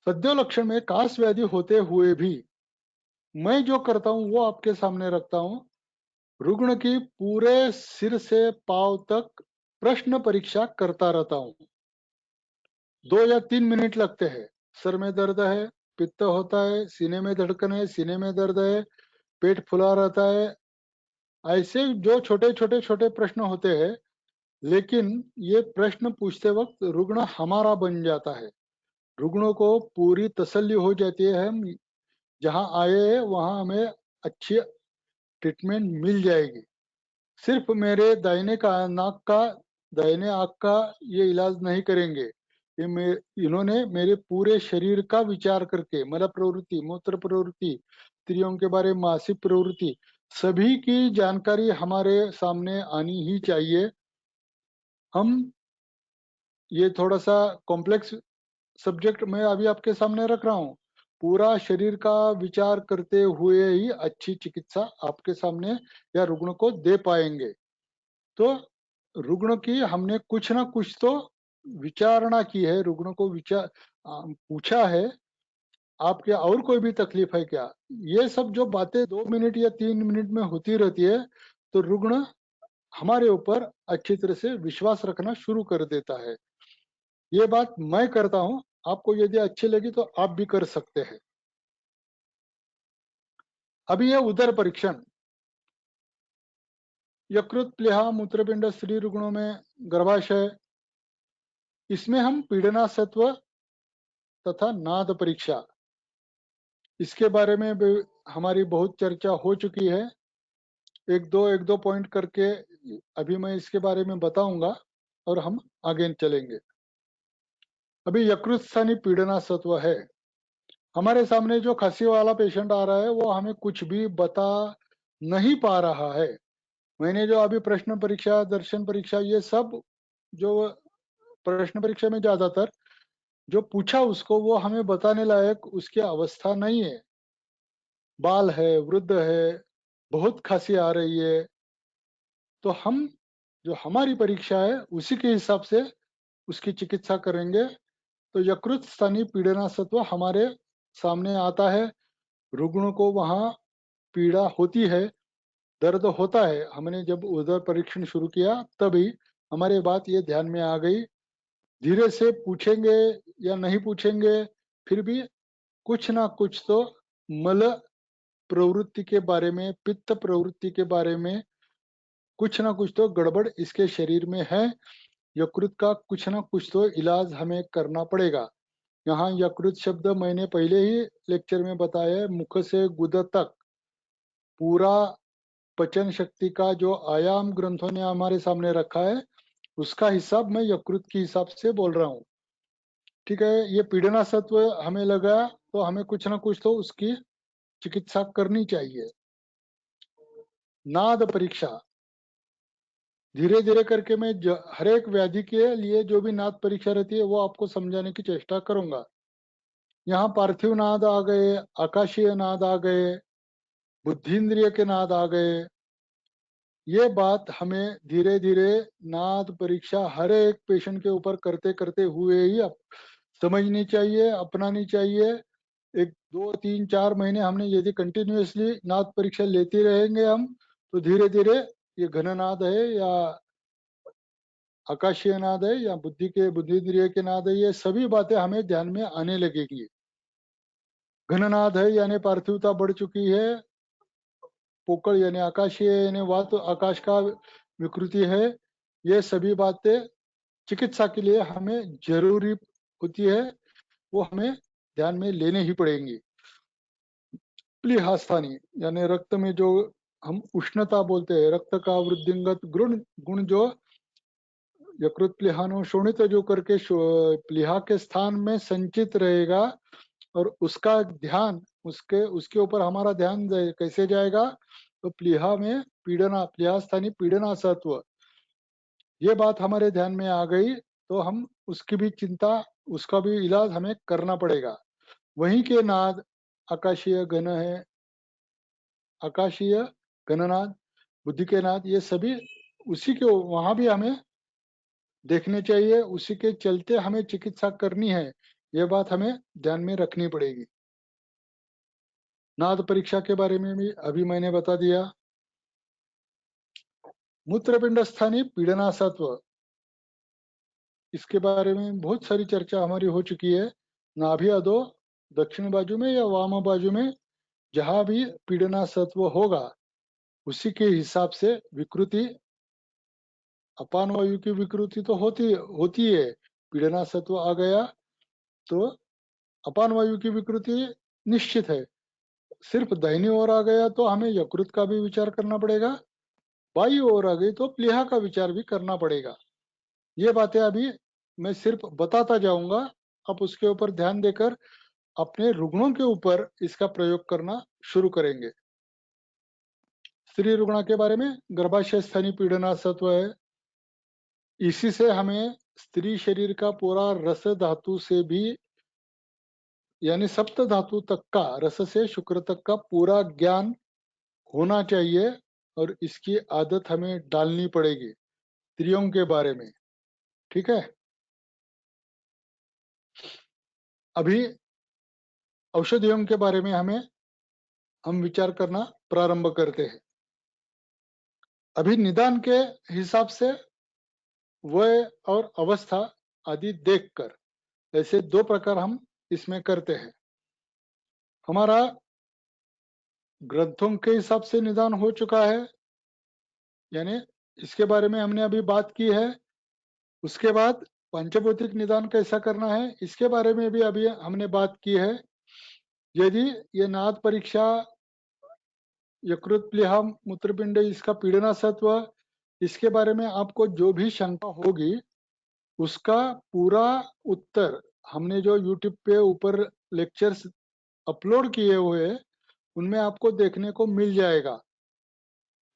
सद्यो लक्षण में कास व्याधि होते हुए भी मैं जो करता हूं वो आपके सामने रखता हूं। रुग्ण की पूरे सिर से पांव तक प्रश्न परीक्षा करता रहता हूं। 2 या 3 मिनट लगते हैं। सर में दर्द है, पित्त होता है, सीने में धड़कन है, सीने में दर्द है, पेट फुला रहता है, ऐसे जो छोटे प्रश्न होते हैं, लेकिन ये प्रश्न पूछते वक्त रुग्ण हमारा बन जाता है। रुग्णों को पूरी तसल्ली हो जाती है, हम जहां आए हैं वहां हमें अच्छी ट्रीटमेंट मिल जाएगी। सिर्फ मेरे दाहिने का नाक का दाहिने आंख का ये इलाज नहीं करेंगे। इन्होंने मेरे पूरे शरीर का विचार करके मल प्रवृत्ति, मूत्र प्रवृत्ति, स्त्रियों के बारे में मासिक प्रवृत्ति, सभी की जानकारी हमारे सामने आनी ही चाहिए। हम ये थोड़ा सा कॉम्प्लेक्स सब्जेक्ट मैं अभी आपके सामने रख रहा हूँ। पूरा शरीर का विचार करते हुए ही अच्छी चिकित्सा आपके सामने या रुग्ण को दे पाएंगे। तो रुग्ण की हमने कुछ ना कुछ तो विचारणा की है, रुग्ण को पूछा है आपके और कोई भी तकलीफ है क्या। ये सब जो बातें 2 मिनट या 3 मिनट में होती रहती है तो रुग्ण हमारे ऊपर अच्छी तरह से विश्वास रखना शुरू कर देता है। ये बात मैं करता हूँ, आपको यदि अच्छी लगी तो आप भी कर सकते हैं। अभी ये उदर परीक्षण, यकृत, प्लीहा, मूत्रपिंड स्त्री रुग्णों में गर्भाशय, इसमें हम पीडनासत्व तथा नाद परीक्षा, इसके बारे में भी हमारी बहुत चर्चा हो चुकी है। एक दो पॉइंट करके अभी मैं इसके बारे में बताऊंगा और हम आगे चलेंगे। अभी यकृत स्थानीय पीडनासत्व है। हमारे सामने जो खांसी वाला पेशेंट आ रहा है वो हमें कुछ भी बता नहीं पा रहा है। मैंने जो अभी प्रश्न परीक्षा, दर्शन परीक्षा, ये सब जो प्रश्न परीक्षा में ज्यादातर जो पूछा उसको वो हमें बताने लायक उसकी अवस्था नहीं है। बाल है, वृद्ध है, बहुत खांसी आ रही है, तो हम जो हमारी परीक्षा है उसी के हिसाब से उसकी चिकित्सा करेंगे। तो यकृत स्थानीय पीडनासत्व हमारे सामने आता है, रुग्ण को वहां पीड़ा होती है, दर्द होता है। हमने जब उदर परीक्षण शुरू किया तभी हमारे बात ये ध्यान में आ गई। धीरे से पूछेंगे या नहीं पूछेंगे, फिर भी कुछ ना कुछ तो मल प्रवृत्ति के बारे में, पित्त प्रवृत्ति के बारे में कुछ ना कुछ तो गड़बड़ इसके शरीर में है। यकृत का कुछ ना कुछ तो इलाज हमें करना पड़ेगा। यहाँ यकृत शब्द मैंने पहले ही लेक्चर में बताया है, मुख से गुद तक पूरा पचन शक्ति का जो आयाम ग्रंथों ने हमारे सामने रखा है उसका हिसाब मैं यकृत के हिसाब से बोल रहा हूँ। ठीक है, ये पीडनासत्व हमें लगा तो हमें कुछ ना कुछ तो उसकी चिकित्सा करनी चाहिए। नाद परीक्षा धीरे धीरे करके मैं हर एक व्याधि के लिए जो भी नाद परीक्षा रहती है वो आपको समझाने की चेष्टा करूंगा। यहाँ पार्थिव नाद आ गए, आकाशीय नाद आ गए, बुद्धिन्द्रिय के नाद आ गए। ये बात हमें धीरे धीरे नाद परीक्षा हर एक पेशेंट के ऊपर करते करते हुए ही समझनी चाहिए, अपनानी चाहिए। 1, 2, 3, 4 महीने हमने यदि कंटिन्यूअसली नाद परीक्षा लेते रहेंगे हम तो धीरे धीरे ये घननाद है या आकाशीय नाद है या बुद्धिन्द्रिय के नाद है, ये सभी बातें हमें ध्यान में आने लगेगी। घननाद है यानी पार्थिवता बढ़ चुकी है, पोकड़ यानी आकाशीय यानी वात आकाश का विकृति है। ये सभी बातें चिकित्सा के लिए हमें जरूरी होती है, वो हमें ध्यान में लेने ही पड़ेंगी। प्लीहा स्थानीय यानी रक्त में जो हम उष्णता बोलते हैं, रक्त का वृद्धिंगत गुण जो यकृत प्लीहानो शोणित जो करके प्लीहा के स्थान में संचित रहेगा और उसका ध्यान उसके ऊपर हमारा ध्यान कैसे जाएगा तो प्लीहा में प्लीहा स्थानीय पीडनासत्व, ये बात हमारे ध्यान में आ गई तो हम उसकी भी चिंता, उसका भी इलाज हमें करना पड़ेगा। वहीं के नाद आकाशीय घन है, आकाशीय घननाद, बुद्धि के नाद, ये सभी उसी के वहां भी हमें देखने चाहिए, उसी के चलते हमें चिकित्सा करनी है, ये बात हमें ध्यान में रखनी पड़ेगी। नाद परीक्षा के बारे में भी अभी मैंने बता दिया। मूत्रपिंड स्थानीय पीडनासत्व, इसके बारे में बहुत सारी चर्चा हमारी हो चुकी है। नाभि अधो दक्षिण बाजू में या वाम बाजू में जहां भी पीडनासत्व होगा उसी के हिसाब से विकृति, अपान वायु की विकृति तो होती है। पीडनासत्व आ गया तो अपान वायु की विकृति निश्चित है। सिर्फ दाहिनी ओर आ गया तो हमें यकृत का भी विचार करना पड़ेगा, बाई ओर आ गई तो प्लीहा का विचार भी करना पड़ेगा। ये बातें अभी मैं सिर्फ बताता जाऊंगा, आप उसके ऊपर ध्यान देकर अपने रुग्णों के ऊपर इसका प्रयोग करना शुरू करेंगे। स्त्री रुग्ण के बारे में गर्भाशय स्थानीय पीड़नासत्व है। इसी से हमें स्त्री शरीर का पूरा रस धातु से भी, यानी सप्त धातु तक का, रस से शुक्र तक का पूरा ज्ञान होना चाहिए और इसकी आदत हमें डालनी पड़ेगी स्त्रियों के बारे में। ठीक है, अभी औषधियों के बारे में हम विचार करना प्रारंभ करते हैं। अभी निदान के हिसाब से वय और अवस्था आदि देखकर, ऐसे दो प्रकार हम इसमें करते हैं। हमारा ग्रंथों के हिसाब से निदान हो चुका है, यानी इसके बारे में हमने अभी बात की है। उसके बाद पंचभौतिक निदान कैसा करना है इसके बारे में भी अभी हमने बात की है। यदि ये नाद परीक्षा, यकृत, प्लीहा, मूत्रपिंड, इसका पीड़नासत्व, इसके बारे में आपको जो भी शंका होगी उसका पूरा उत्तर हमने जो YouTube पे ऊपर लेक्चर्स अपलोड किए हुए उनमें आपको देखने को मिल जाएगा।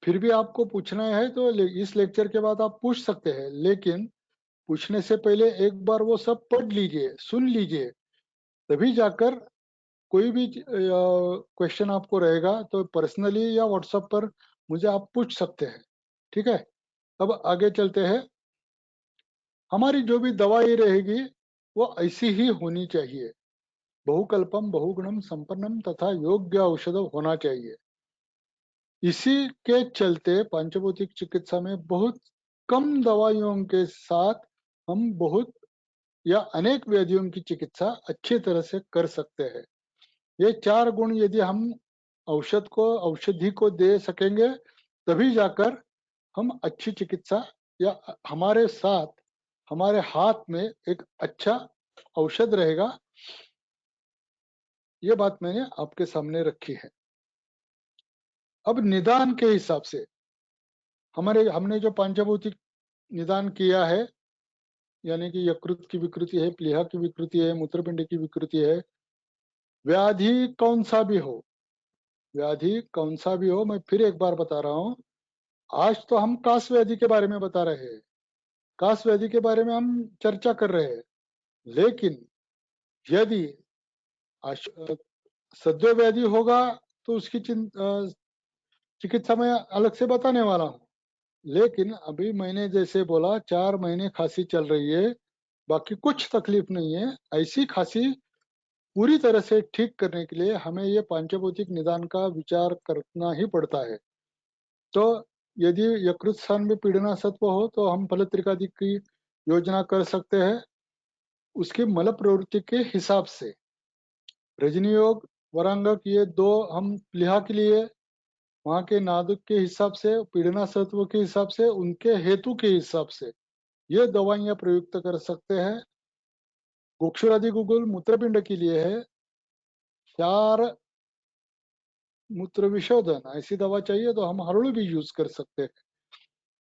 फिर भी आपको पूछना है तो इस लेक्चर के बाद आप पूछ सकते हैं, लेकिन पूछने से पहले एक बार वो सब पढ़ लीजिए, सुन लीजिए, तभी जाकर कोई भी क्वेश्चन आपको रहेगा तो पर्सनली या व्हाट्सएप पर मुझे आप पूछ सकते हैं। ठीक है, अब आगे चलते हैं। हमारी जो भी दवाई रहेगी वो ऐसी ही होनी चाहिए, बहुकल्पम बहुगुणम संपन्नम तथा योग्य औषध होना चाहिए। इसी के चलते पंचभौतिक चिकित्सा में बहुत कम दवाइयों के साथ हम बहुत या अनेक व्याधियों की चिकित्सा अच्छी तरह से कर सकते हैं। ये चार गुण यदि हम औषधि को दे सकेंगे तभी जाकर हम अच्छी चिकित्सा, या हमारे साथ हमारे हाथ में एक अच्छा औषध रहेगा। ये बात मैंने आपके सामने रखी है। अब निदान के हिसाब से हमने जो पंचभौतिक निदान किया है, यानी कि यकृत की विकृति है, प्लीहा की विकृति है, मूत्रपिंड की विकृति है, व्याधि कौन सा भी हो, मैं फिर एक बार बता रहा हूं। आज तो हम कास व्याधि के बारे में बता रहे हैं, कास व्याधि के बारे में हम चर्चा कर रहे हैं, लेकिन यदि सद्य व्याधि होगा तो उसकी चिकित्सा में अलग से बताने वाला हूं। लेकिन अभी मैंने जैसे बोला 4 महीने खांसी चल रही है, बाकी कुछ तकलीफ नहीं है, ऐसी खांसी पूरी तरह से ठीक करने के लिए हमें ये पंचभौतिक निदान का विचार करना ही पड़ता है। तो यदि यकृत स्थान में पीड़नासत्व हो तो हम फलत्रिकादि की योजना कर सकते हैं, उसकी मल प्रवृत्ति के हिसाब से। रजनी योग, वरांगक, ये दो हम प्लीहा के लिए वहां के नादुक के हिसाब से, पीड़नासत्व के हिसाब से, उनके हेतु के हिसाब से ये दवाइयां प्रयुक्त कर सकते हैं। गोक्षुरादि गुगुल मूत्रपिंड के लिए है, 4 मूत्र विशोधन, ऐसी दवा चाहिए तो हम हरड़ू भी यूज कर सकते हैं।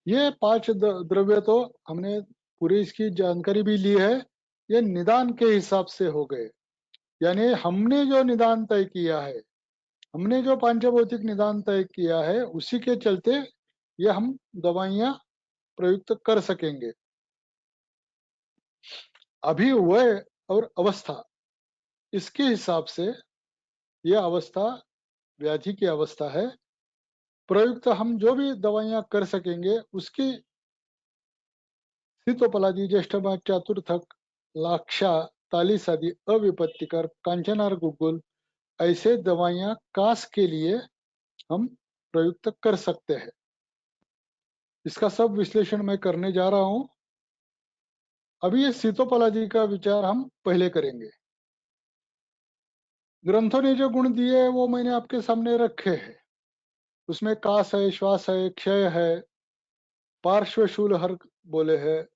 ये 5 द्रव्य तो हमने पूरी इसकी जानकारी भी ली है। ये निदान के हिसाब से हो गए, यानी हमने जो निदान तय किया है, हमने जो पंचभौतिक निदान तय किया है, उसी के चलते ये हम दवाइयां प्रयुक्त कर सकेंगे। अभी वय और अवस्था, इसके हिसाब से यह अवस्था व्याधि की अवस्था है, प्रयुक्त हम जो भी दवाइयां कर सकेंगे उसकी शीतोपलादि, ज्येष्ठमास, चतुर्थक, लाक्षा, तालिस आदि, अविपत्तिकर, कांचनार गुगुल, ऐसे दवाइयां कास के लिए हम प्रयुक्त कर सकते हैं। इसका सब विश्लेषण मैं करने जा रहा हूं। अभी ये शीतोपलादि का विचार हम पहले करेंगे। ग्रंथों ने जो गुण दिए वो मैंने आपके सामने रखे हैं। उसमें कास है, श्वास है, क्षय है, पार्श्वशूल हर बोले है,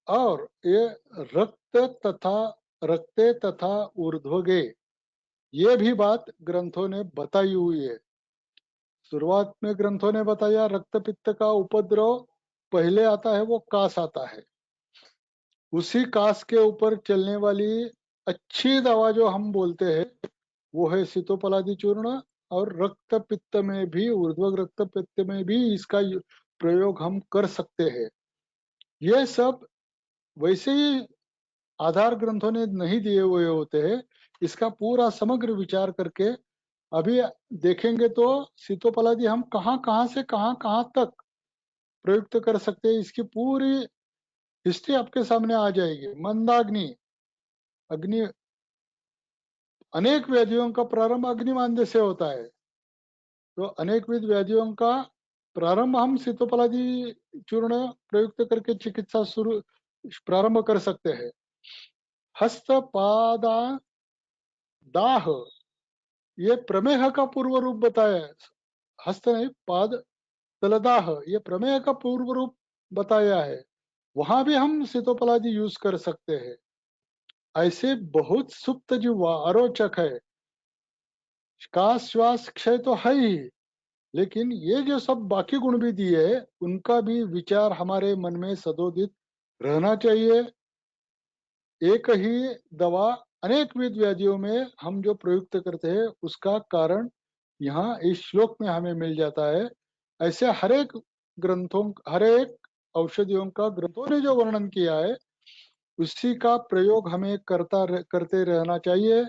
और ये रक्ते तथा ऊर्ध्वगे, ये भी बात ग्रंथों ने बताई हुई है। शुरुआत में ग्रंथों ने बताया रक्त पित्त का उपद्रव पहले आता है, वो कास आता है, उसी कास के ऊपर चलने वाली अच्छी दवा जो हम बोलते हैं वो है सीतोपलादी चूर्ण। और रक्त पित्त में भी, ऊर्ध्व रक्त पित्त में भी इसका प्रयोग हम कर सकते हैं। ये सब वैसे ही आधार ग्रंथों ने नहीं दिए हुए होते हैं। इसका पूरा समग्र विचार करके अभी देखेंगे तो सीतोपलादी हम कहाँ से कहाँ तक प्रयुक्त कर सकते हैं, इसकी पूरी हिस्ट्री आपके सामने आ जाएगी। मंदाग्नि, अग्नि, अनेक व्याधियों का प्रारंभ अग्निमांद्य से होता है। तो अनेक विध व्याधियों का प्रारंभ हम सीतोपलादी चूर्ण प्रयुक्त करके चिकित्सा शुरू प्रारंभ कर सकते हैं। हस्त पादा दाह, ये प्रमेह का पूर्व रूप बताया है। हस्त नहीं, पाद तलदाह, ये प्रमेह का पूर्व रूप बताया है। वहां भी हम सीतोपलादी यूज कर सकते हैं। ऐसे बहुत सुप्त जो अरोचक है, काश श्वास क्षय तो है ही, लेकिन ये जो सब बाकी गुण भी दिए उनका भी विचार हमारे मन में सदोदित रहना चाहिए। एक ही दवा अनेक विध व्याधियों में हम जो प्रयुक्त करते हैं उसका कारण यहाँ इस श्लोक में हमें मिल जाता है। ऐसे हरेक ग्रंथों, हरेक औषधियों का ग्रंथों ने जो वर्णन किया है उसी का प्रयोग हमें करते रहना चाहिए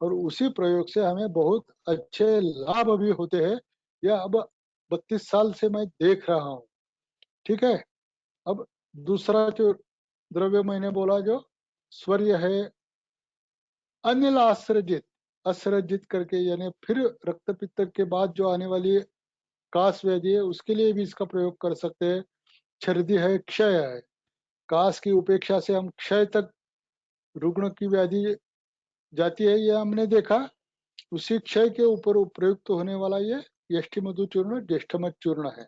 और उसी प्रयोग से हमें बहुत अच्छे लाभ भी होते हैं। यह अब 32 साल से मैं देख रहा हूँ। ठीक है। अब दूसरा जो द्रव्य मैंने बोला जो स्वर्य है, अनिल आश्रजित, असृजित करके, यानी फिर रक्त पित्त के बाद जो आने वाली कास व्याधि है उसके लिए भी इसका प्रयोग कर सकते हैं। छर्दी है, क्षय है, कास की उपेक्षा से हम क्षय तक रुग्ण की व्याधि जाती है, यह हमने देखा। उसी क्षय के ऊपर प्रयुक्त होने वाला ये यष्टि मधु चूर्ण, ज्येष्ठमध चूर्ण है।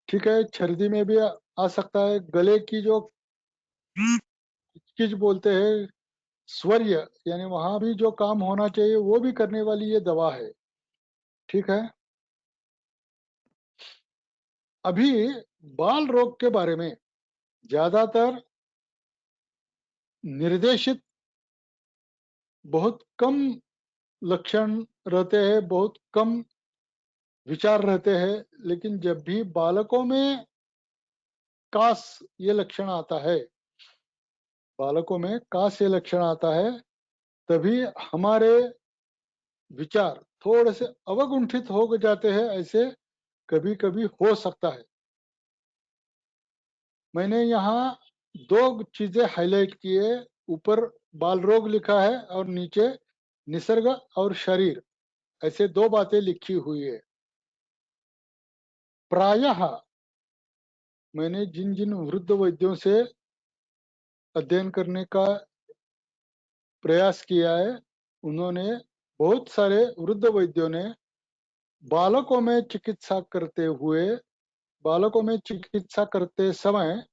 ठीक है। छर्दी में भी आ सकता है। गले की जो किच बोलते हैं, स्वर्य, यानी वहां भी जो काम होना चाहिए वो भी करने वाली ये दवा है। ठीक है। अभी बाल रोग के बारे में ज्यादातर निर्देशित बहुत कम लक्षण रहते हैं, बहुत कम विचार रहते हैं, लेकिन जब भी बालकों में कास ये लक्षण आता है, बालकों में कास ये लक्षण आता है, तभी हमारे विचार थोड़े से अवगुंठित हो जाते हैं। ऐसे कभी कभी हो सकता है। मैंने यहाँ दो चीजें हाईलाइट की है। ऊपर बाल रोग लिखा है और नीचे निसर्ग और शरीर, ऐसे दो बातें लिखी हुई है। प्रायः मैंने जिन जिन वृद्ध वैद्यों से अध्ययन करने का प्रयास किया है, उन्होंने, बहुत सारे वृद्ध वैद्यों ने बालकों में चिकित्सा करते समय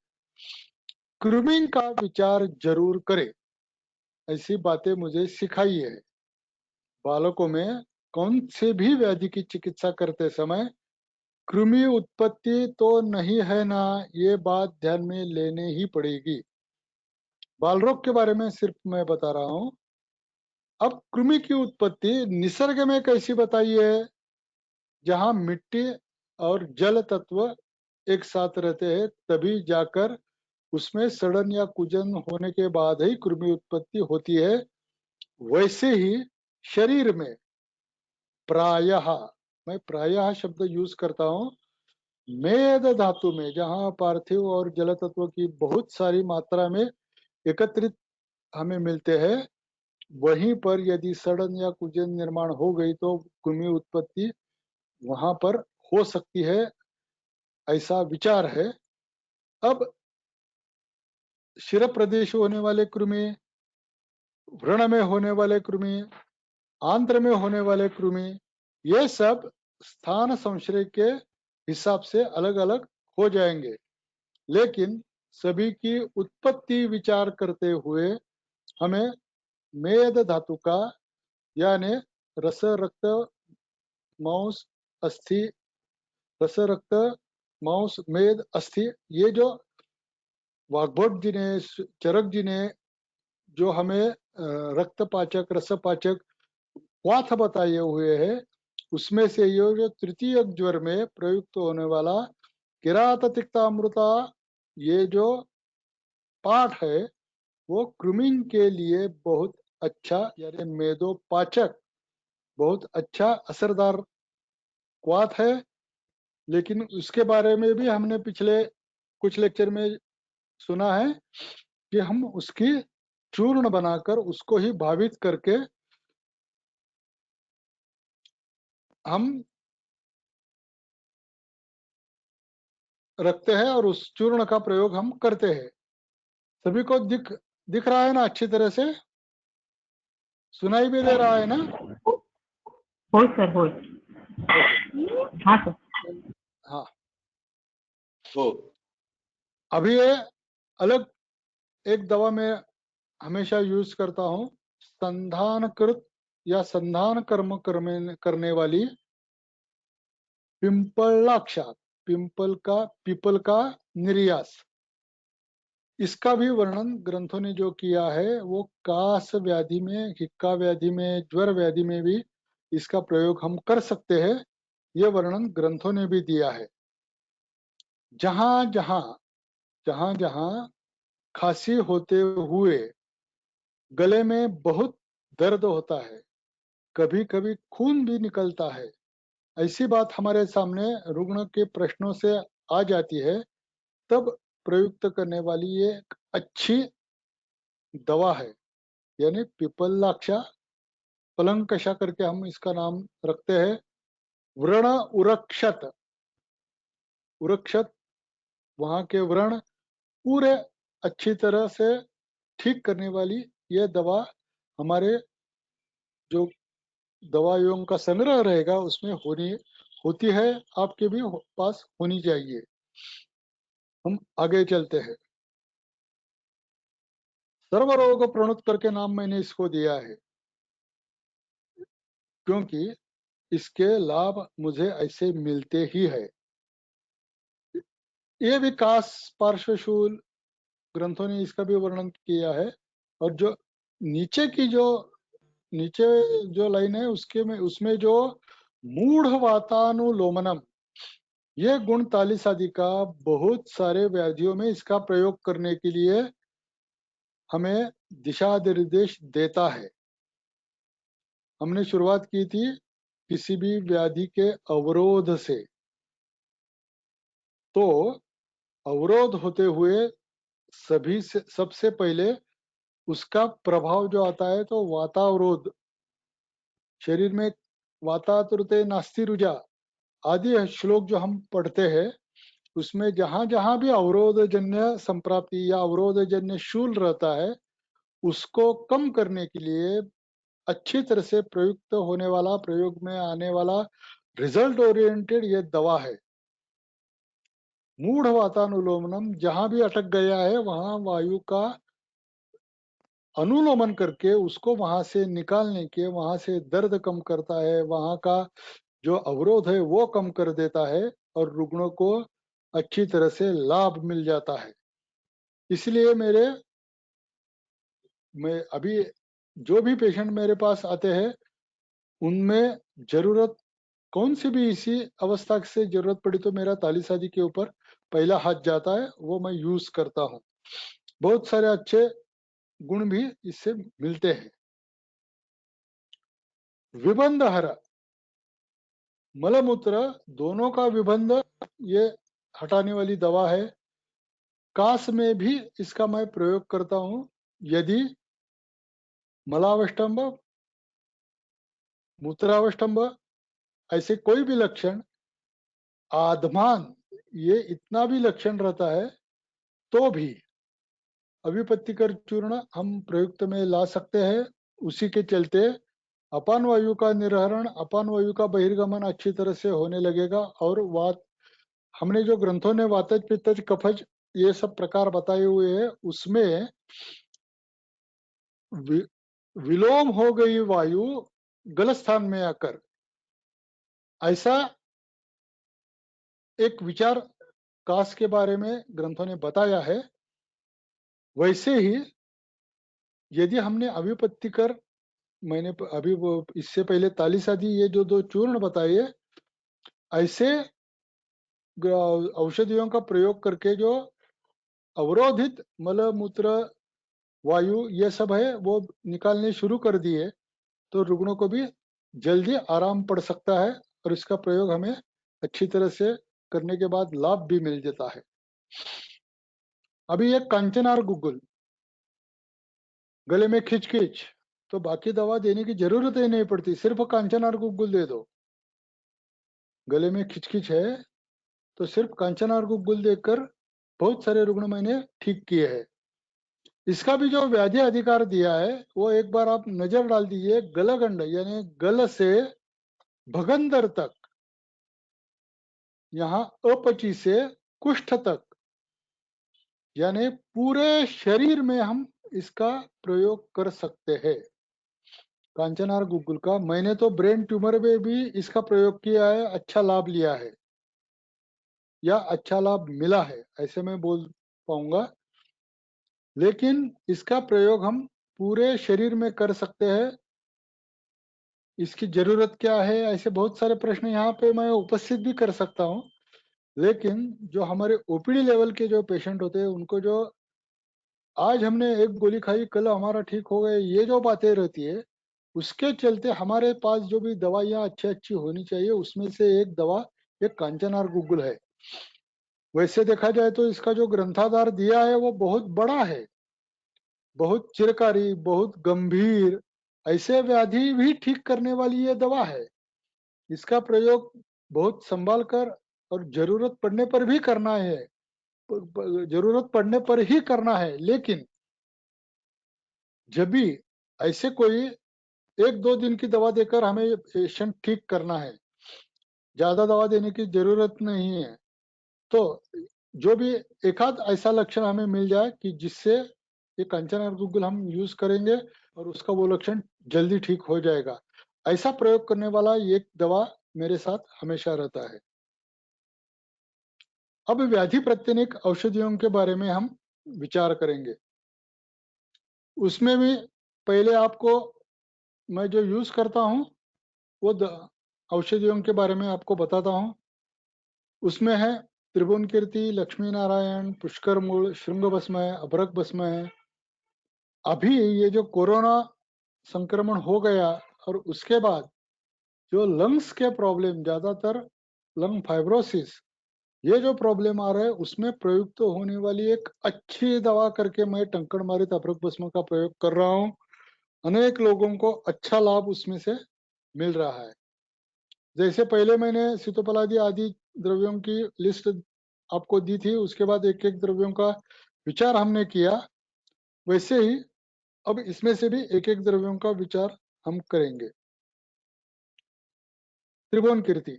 ग्रूमिंग का विचार जरूर करे, ऐसी बातें मुझे सिखाई है। बालकों में कौन से भी व्याधि की चिकित्सा करते समय कृमि उत्पत्ति तो नहीं है ना, ये बात ध्यान में लेने ही पड़ेगी। बाल रोग के बारे में सिर्फ मैं बता रहा हूं। अब कृमि की उत्पत्ति निसर्ग में कैसी बताई है, जहां मिट्टी और जल तत्व एक साथ रहते हैं तभी जाकर उसमें सड़न या कुजन होने के बाद ही कृमि उत्पत्ति होती है। वैसे ही शरीर में प्रायः, मैं प्रायः शब्द यूज करता हूं, मेद धातु में जहां पार्थिव और जल तत्व की बहुत सारी मात्रा में एकत्रित हमें मिलते हैं, वहीं पर यदि सड़न या कुजन निर्माण हो गई तो कृमि उत्पत्ति वहां पर हो सकती है, ऐसा विचार है। अब शिर प्रदेश होने वाले कृमि, व्रण में होने वाले कृमि, आंत्र में होने वाले कृमि, ये सब स्थान संश्रय के हिसाब से अलग अलग हो जाएंगे, लेकिन सभी की उत्पत्ति विचार करते हुए हमें मेद धातु का, यानी रस रक्त मांस अस्थि, रस रक्त मांस मेद अस्थि, ये जो वाग्भट जी ने, चरक जी ने जो हमें रक्तपाचक, रसपाचक वाथ बताए हुए हैं, उसमें से ये जो तृतीय ज्वर में प्रयुक्त होने वाला किरात तिक्तामृता, ये जो पाठ है वो कृमिन के लिए बहुत अच्छा, यानी मेदोपाचक बहुत अच्छा असरदार क्वाथ है। लेकिन उसके बारे में भी हमने पिछले कुछ लेक्चर में सुना है कि हम उसकी चूर्ण बनाकर उसको ही भावित करके हम रखते हैं और उस चूर्ण का प्रयोग हम करते हैं। सभी को दिख रहा है ना, अच्छी तरह से सुनाई भी दे रहा है ना? होय सर, होय। हाँ सर। हाँ, हो अभी ये अलग एक दवा में हमेशा यूज करता हूँ, संधानकृत या संधान कर्म करने वाली पिंपलाक्षा, पीपल का निर्यास। इसका भी वर्णन ग्रंथों ने जो किया है वो कास व्याधि में, हिक्का व्याधि में, ज्वर व्याधि में भी इसका प्रयोग हम कर सकते हैं। ये वर्णन ग्रंथों ने भी दिया है। जहां जहां खांसी होते हुए गले में बहुत दर्द होता है, कभी कभी खून भी निकलता है, ऐसी बात हमारे सामने रुग्ण के प्रश्नों से आ जाती है, तब प्रयुक्त करने वाली ये एक अच्छी दवा है, यानी पिपलाक्षा, पलंकषा करके हम इसका नाम रखते हैं। व्रण उरक्षत, उरक्षत वहां के व्रण पूरे अच्छी तरह से ठीक करने वाली ये दवा हमारे जो दवाइयों का संग्रह रहेगा उसमें होती है, आपके भी पास होनी चाहिए। हम आगे चलते हैं। सर्वरोग प्रणुत करके नाम मैंने इसको दिया है क्योंकि इसके लाभ मुझे ऐसे मिलते ही है। ये विकास पार्श्वशूल ग्रंथों ने इसका भी वर्णन किया है। और जो नीचे जो लाइन है उसमें जो मूढ़ वातानुलोमनम, ये गुण 43 आदि का बहुत सारे व्याधियों में इसका प्रयोग करने के लिए हमें दिशा निर्देश देता है। हमने शुरुआत की थी किसी भी व्याधि के अवरोध से, तो अवरोध होते हुए सबसे पहले उसका प्रभाव जो आता है, तो वातावरोध, शरीर में वातातुरते नास्ति रुजा आदि श्लोक जो हम पढ़ते हैं, उसमें जहां जहां भी अवरोधजन्य संप्राप्ति या अवरोधजन्य शूल रहता है, उसको कम करने के लिए अच्छी तरह से प्रयुक्त होने वाला, प्रयोग में आने वाला रिजल्ट ओरिएंटेड ये दवा है। मूढ़ वातानुलोमनम, जहां भी अटक गया है वहां वायु का अनुलोमन करके उसको वहां से निकालने के, वहां से दर्द कम करता है, वहां का जो अवरोध है वो कम कर देता है और रुग्णों को अच्छी तरह से लाभ मिल जाता है। इसलिए मैं अभी जो भी पेशेंट मेरे पास आते हैं उनमें जरूरत कौन सी भी इसी अवस्था से जरूरत पड़ी तो मेरा 43 आदि के ऊपर पहला हाथ जाता है, वो मैं यूज करता हूँ। बहुत सारे अच्छे गुण भी इससे मिलते हैं। विबंध हर, मलमूत्र दोनों का विबंध ये हटाने वाली दवा है। कास में भी इसका मैं प्रयोग करता हूँ। यदि मलावष्टंभ, मूत्रावष्टंभ ऐसे कोई भी लक्षण, आधमान ये इतना भी लक्षण रहता है तो भी अभिपत्तिकर चूर्ण हम प्रयुक्त में ला सकते हैं। उसी के चलते अपान वायु का निर्हरण, अपान वायु का बहिर्गमन अच्छी तरह से होने लगेगा। और हमने जो ग्रंथों ने वातज, पित्तज, कफज ये सब प्रकार बताए हुए हैं, उसमें विलोम हो गई वायु गलत स्थान में आकर, ऐसा एक विचार कास के बारे में ग्रंथों ने बताया है। वैसे ही यदि हमने अभिपत्तिकर, मैंने अभी वो इससे पहले तालिस आदि ये जो दो चूर्ण बताए, ऐसे औषधियों का प्रयोग करके जो अवरोधित मल मूत्र वायु ये सब है वो निकालने शुरू कर दिए, तो रुग्णों को भी जल्दी आराम पड़ सकता है और इसका प्रयोग हमें अच्छी तरह से करने के बाद लाभ भी मिल जाता है। अभी ये कांचनार गुग्गुल, गले में खिंच, तो बाकी दवा देने की जरूरत ही नहीं पड़ती, सिर्फ कांचनार गुग्गुल दे दो। गले में खिंच है तो सिर्फ कांचनार गुग्गुल देकर बहुत सारे रुग्ण मैंने ठीक किए हैं। इसका भी जो व्याधि अधिकार दिया है वो एक बार आप नजर डाल दीजिए, गलगंड यानी गल से भगंदर तक, यहाँ अपची से कुष्ठ तक, यानी पूरे शरीर में हम इसका प्रयोग कर सकते हैं कांचनार गुग्गुल का। मैंने तो ब्रेन ट्यूमर में भी इसका प्रयोग किया है, अच्छा लाभ लिया है या अच्छा लाभ मिला है ऐसे मैं बोल पाऊंगा। लेकिन इसका प्रयोग हम पूरे शरीर में कर सकते हैं, इसकी जरूरत क्या है, ऐसे बहुत सारे प्रश्न यहाँ पे मैं उपस्थित भी कर सकता हूँ। लेकिन जो हमारे ओपीडी लेवल के जो पेशेंट होते हैं उनको जो आज हमने एक गोली खाई कल हमारा ठीक हो गए, ये जो बातें रहती है, उसके चलते हमारे पास जो भी दवाइयाँ अच्छी होनी चाहिए उसमें से एक दवा एक कांचनार गुग्गुल है। वैसे देखा जाए तो इसका जो ग्रंथाधार दिया है वो बहुत बड़ा है, बहुत चिरकारी, बहुत गंभीर, ऐसे व्याधि भी ठीक करने वाली ये दवा है। इसका प्रयोग बहुत संभाल कर और जरूरत पड़ने पर भी करना है, जरूरत पड़ने पर ही करना है। लेकिन जब भी ऐसे कोई 1-2 दिन की दवा देकर हमें पेशेंट ठीक करना है, ज्यादा दवा देने की जरूरत नहीं है, तो जो भी एक आध ऐसा लक्षण हमें मिल जाए कि जिससे ये कांचनार गुग्गुल हम यूज करेंगे और उसका वो लक्षण जल्दी ठीक हो जाएगा, ऐसा प्रयोग करने वाला एक दवा मेरे साथ हमेशा रहता है। अब व्याधि प्रत्यनिक औषधियों के बारे में हम विचार करेंगे। उसमें भी पहले आपको मैं जो यूज करता हूँ वो औषधियों के बारे में आपको बताता हूँ। उसमें है त्रिभुवन कीर्ति, लक्ष्मी नारायण, पुष्कर मूल, श्रृंग भस्म है, अभ्रक भस्म है। अभी ये जो कोरोना संक्रमण हो गया और उसके बाद जो लंग्स के प्रॉब्लम, ज्यादातर लंग फाइब्रोसिस, ये जो प्रॉब्लम आ रहा है उसमें प्रयुक्त होने वाली एक अच्छी दवा करके मैं टंकण मारित अभ्रक भस्म का प्रयोग कर रहा हूँ। अनेक लोगों को अच्छा लाभ उसमें से मिल रहा है। जैसे पहले मैंने सीतोपलादी आदि द्रव्यों की लिस्ट आपको दी थी, उसके बाद एक एक द्रव्यों का विचार हमने किया, वैसे ही अब इसमें से भी एक एक द्रव्यों का विचार हम करेंगे। त्रिभुवन कीर्ति,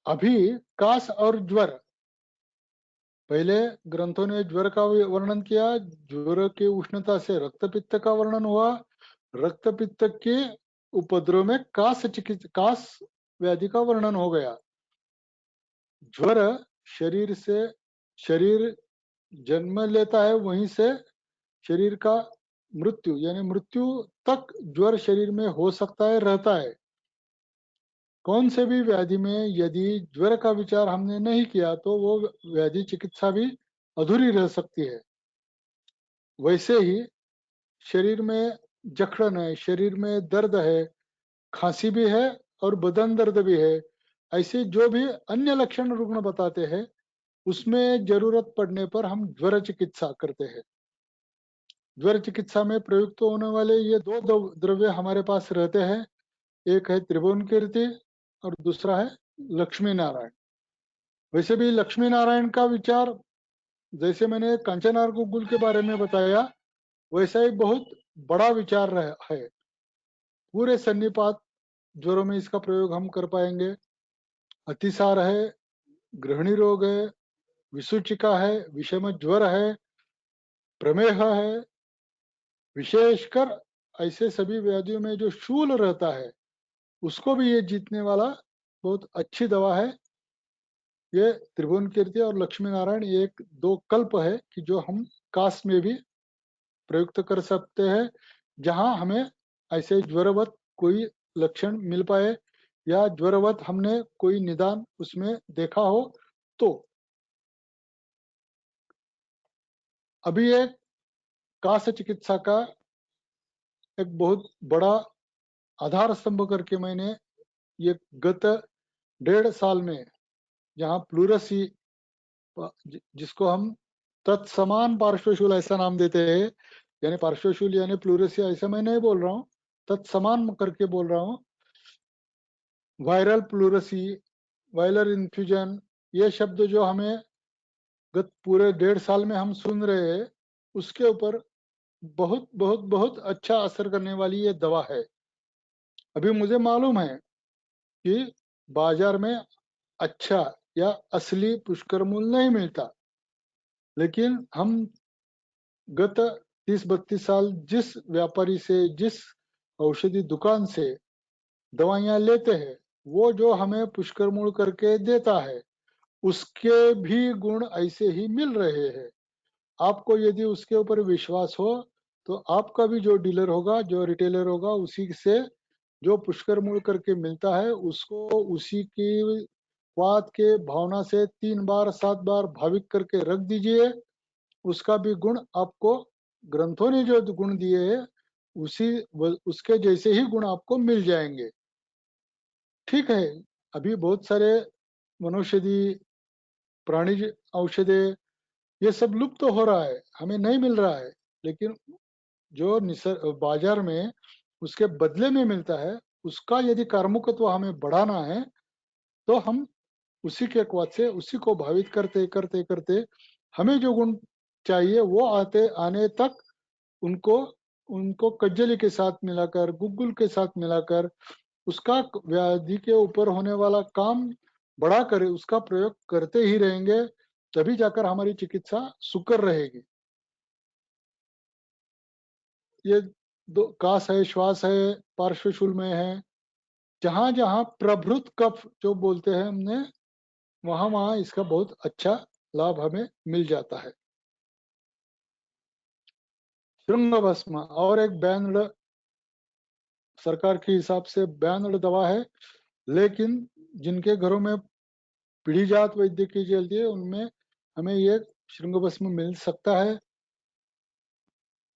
अभी कास और ज्वर, पहले ग्रंथों ने ज्वर का वर्णन किया, ज्वर की उष्णता से रक्तपित्त का वर्णन हुआ, रक्तपित्त के उपद्रव में कास व्याधि का वर्णन हो गया। ज्वर शरीर जन्म लेता है, वहीं से शरीर का मृत्यु यानी मृत्यु तक ज्वर शरीर में हो सकता है, रहता है। कौन से भी व्याधि में यदि ज्वर का विचार हमने नहीं किया तो वो व्याधि चिकित्सा भी अधूरी रह सकती है। वैसे ही शरीर में जखड़न है, शरीर में दर्द है, खांसी भी है और बदन दर्द भी है, ऐसे जो भी अन्य लक्षण रुग्ण बताते हैं उसमें जरूरत पड़ने पर हम ज्वर चिकित्सा करते हैं। ज्वर चिकित्सा में प्रयुक्त होने वाले ये दो द्रव्य हमारे पास रहते हैं, एक है त्रिभुवन कीर्ति और दूसरा है लक्ष्मी नारायण। वैसे भी लक्ष्मी नारायण का विचार जैसे मैंने कांचनार गुग्गुल के बारे में बताया वैसा ही बहुत बड़ा विचार है। पूरे सन्निपात ज्वरों में इसका प्रयोग हम कर पाएंगे। अतिसार है, गृहिणी रोग है, विसूचिका है, विषम ज्वर है, प्रमेह है, विशेषकर ऐसे सभी व्याधियों में जो शूल रहता है उसको भी ये जीतने वाला बहुत अच्छी दवा है। ये त्रिभुवन कीर्ति और लक्ष्मी नारायण एक दो कल्प है कि जो हम कास में भी प्रयुक्त कर सकते हैं, जहां हमें ऐसे ज्वरवत कोई लक्षण मिल पाए या ज्वरवत हमने कोई निदान उसमें देखा हो। तो अभी एक कास चिकित्सा का एक बहुत बड़ा आधार स्तंभ करके मैंने ये गत 1.5 साल में, जहां प्लूरसी जिसको हम तत्समान पार्श्वशूल ऐसा नाम देते हैं, यानी पार्श्वशूल यानी प्लूरसी ऐसा मैं नहीं बोल रहा हूँ, तत्समान करके बोल रहा हूँ। वायरल प्लूरसी, वायरल इन्फ्यूजन, ये शब्द जो हमें गत पूरे 1.5 साल में हम सुन रहे हैं, उसके ऊपर बहुत बहुत बहुत अच्छा असर करने वाली ये दवा है। अभी मुझे मालूम है कि बाजार में अच्छा या असली पुष्कर मूल नहीं मिलता, लेकिन हम गत 30-32 साल जिस व्यापारी से, जिस औषधि दुकान से दवाइयां लेते हैं, वो जो हमें पुष्कर मूल करके देता है, उसके भी गुण ऐसे ही मिल रहे हैं। आपको यदि उसके ऊपर विश्वास हो तो आपका भी जो डीलर होगा, जो रिटेलर होगा, उसी से जो पुष्कर मूल करके मिलता है, उसको उसी की बात के भावना से 3 बार 7 बार भाविक करके रख दीजिए। उसका भी गुण आपको, ग्रंथों ने जो गुण दिए हैं उसके जैसे ही गुण आपको मिल जाएंगे। ठीक है, अभी बहुत सारे वनौषधि, प्राणिज औषधे, ये सब लुप्त तो हो रहा है, हमें नहीं मिल रहा है, लेकिन जो बाजार में उसके बदले में मिलता है, उसका यदि कार्मुकत्व हमें बढ़ाना है तो हम उसी के क्वाद से उसी को भावित करते करते करते हमें जो गुण चाहिए वो आने तक उनको कज्जली के साथ मिलाकर, गुग्गुल के साथ मिलाकर, उसका व्याधि के ऊपर होने वाला काम बढ़ा कर उसका प्रयोग करते ही रहेंगे, तभी जाकर हमारी चिकित्सा सुकर रहेगी। ये कास है, श्वास है, पार्श्वशूल में है, जहां जहां प्रभृत कफ जो बोलते हैं हमने, वहां वहां इसका बहुत अच्छा लाभ हमें मिल जाता है। श्रृंग भस्म और एक बैन्ड, सरकार के हिसाब से बैन्ड दवा है, लेकिन जिनके घरों में पीढ़ीजात वैद्य की चलती है, उनमें हमें ये श्रृंग भस्म मिल सकता है।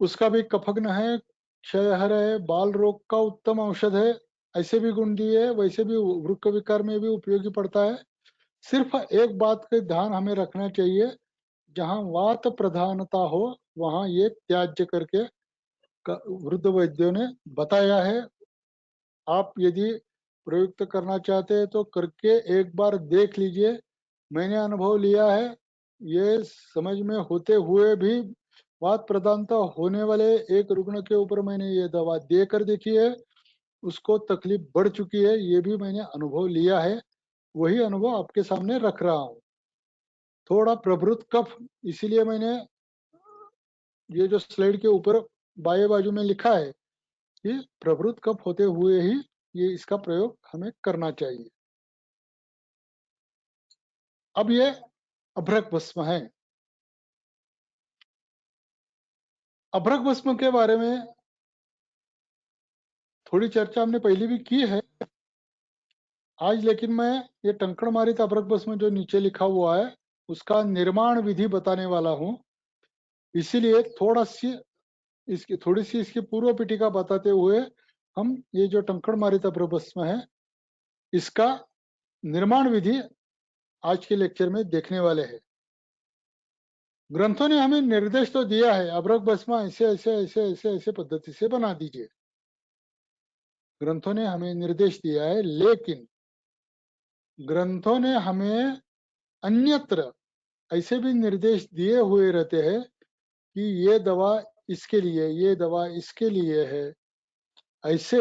उसका भी कफग्न है, क्षयहर है, बाल रोग का उत्तम औषध है, ऐसे भी गुण दिए है, वैसे भी वृक्क विकार में भी उपयोगी पड़ता है। सिर्फ एक बात का ध्यान हमें रखना चाहिए, जहां वात प्रधानता हो वहां ये त्याज्य करके वृद्ध वैद्यों ने बताया है। आप यदि प्रयुक्त करना चाहते हैं तो करके एक बार देख लीजिए। मैंने अनुभव लिया है, ये समझ में होते हुए भी वात प्रधानता होने वाले एक रुग्ण के ऊपर मैंने ये दवा देकर देखी है, उसको तकलीफ बढ़ चुकी है, ये भी मैंने अनुभव लिया है। वही अनुभव आपके सामने रख रहा हूँ। थोड़ा प्रभृत कफ, इसीलिए मैंने ये जो स्लाइड के ऊपर बाएं बाजू में लिखा है कि प्रभृत कफ होते हुए ही ये इसका प्रयोग हमें करना चाहिए। अब ये अभ्रक भस्म है। अभ्रक भस्म के बारे में थोड़ी चर्चा हमने पहले भी की है आज, लेकिन मैं ये टंकण मारित अभ्रक भस्म जो नीचे लिखा हुआ है उसका निर्माण विधि बताने वाला हूँ, इसीलिए थोड़ी सी इसकी पूर्व पीठिका बताते हुए हम ये जो टंकण मारित अभ्रक भस्म है इसका निर्माण विधि आज के लेक्चर में देखने वाले हैं। ग्रंथों ने हमें निर्देश तो दिया है, अभ्रक भस्म ऐसे ऐसे ऐसे ऐसे ऐसे पद्धति से बना दीजिए, ग्रंथों ने हमें निर्देश दिया है, लेकिन ग्रंथों ने हमें अन्यत्र ऐसे भी निर्देश दिए हुए रहते हैं कि ये दवा इसके लिए, ये दवा इसके लिए है। ऐसे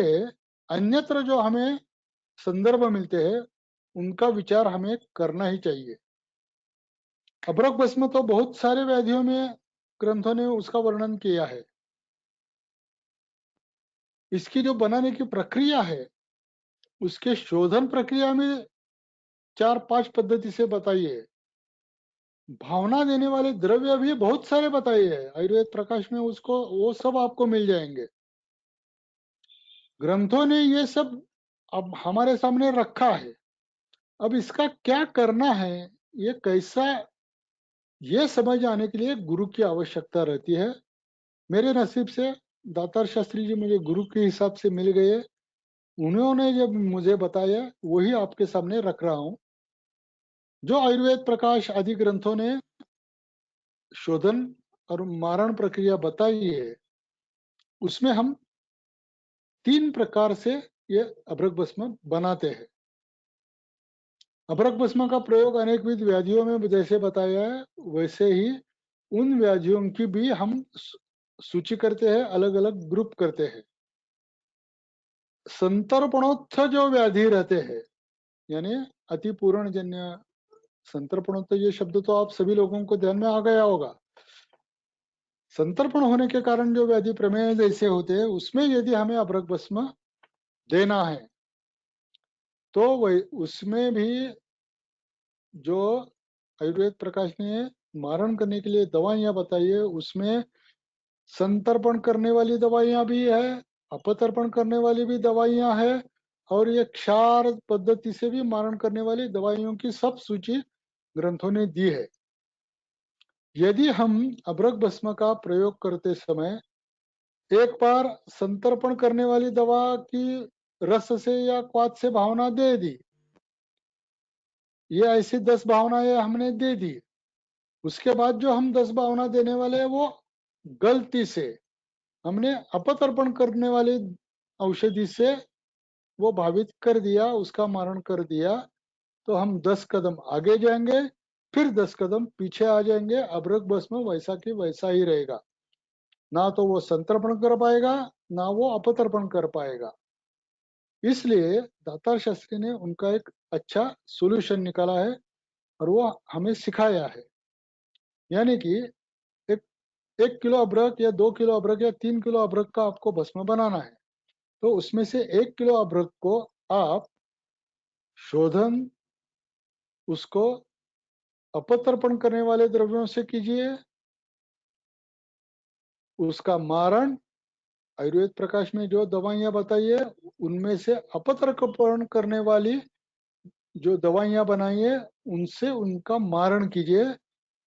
अन्यत्र जो हमें संदर्भ मिलते हैं उनका विचार हमें करना ही चाहिए। अभ्रक भस्म तो बहुत सारे व्याधियों में ग्रंथों ने उसका वर्णन किया है। इसकी जो बनाने की प्रक्रिया है उसके शोधन प्रक्रिया में 4-5 पद्धति से बताई है। भावना देने वाले द्रव्य भी बहुत सारे बताए हैं आयुर्वेद प्रकाश में, उसको वो सब आपको मिल जाएंगे। ग्रंथों ने ये सब अब हमारे सामने रखा है। अब इसका क्या करना है, ये कैसा, ये समझ आने के लिए गुरु की आवश्यकता रहती है। मेरे नसीब से दातार शास्त्री जी मुझे गुरु के हिसाब से मिल गए। उन्होंने जब मुझे बताया वही आपके सामने रख रहा हूं। जो आयुर्वेद प्रकाश आदि ग्रंथों ने शोधन और मारण प्रक्रिया बताई है, उसमें हम 3 प्रकार से ये अभ्रक भस्म बनाते हैं। अभ्रक भस्म का प्रयोग अनेक विध व्याधियों में जैसे बताया है, वैसे ही उन व्याधियों की भी हम सूची करते हैं, अलग अलग ग्रुप करते हैं। संतर्पणोत्थ जो व्याधि रहते हैं, यानी अति पूर्ण जन्य संतर्पणोत्थ, ये शब्द तो आप सभी लोगों को ध्यान में आ गया होगा। संतर्पण होने के कारण जो व्याधि प्रमेय जैसे होते हैं, उसमें यदि हमें अभ्रक भस्म देना है तो वही उसमें भी जो आयुर्वेद प्रकाश ने मारण करने के लिए दवाइयां बताई है, उसमें संतर्पण करने वाली दवाइयां भी है, अपतर्पण करने वाली भी दवाइयां है, और ये क्षार पद्धति से भी मारण करने वाली दवाइयों की सब सूची ग्रंथों ने दी है। यदि हम अभ्रक भस्म का प्रयोग करते समय एक बार संतर्पण करने वाली दवा की रस से या क्वाथ से भावना दे दी, ये ऐसी 10 भावनाएं हमने दे दी, उसके बाद जो हम 10 भावना देने वाले हैं वो गलती से हमने अपतर्पण करने वाली औषधि से वो भावित कर दिया, उसका मारण कर दिया, तो हम 10 कदम आगे जाएंगे, फिर 10 कदम पीछे आ जाएंगे। अभ्रक भस्म वैसा की वैसा ही रहेगा, ना तो वो संतर्पण कर पाएगा, ना वो अपतर्पण कर पाएगा। इसलिए दातार शास्त्री ने उनका एक अच्छा सोल्यूशन निकाला है और वो हमें सिखाया है। यानी कि एक 1 किलो अभ्रक या 2 किलो अभ्रक या 3 किलो अभ्रक का आपको भस्म बनाना है, तो उसमें से 1 किलो अभ्रक को आप शोधन उसको अपतर्पण करने वाले द्रव्यों से कीजिए, उसका मारण आयुर्वेद प्रकाश में जो दवाइयां बताई है उनमें से अपतर्पण करने वाली जो दवाइयां बनाई है उनसे उनका मारण कीजिए,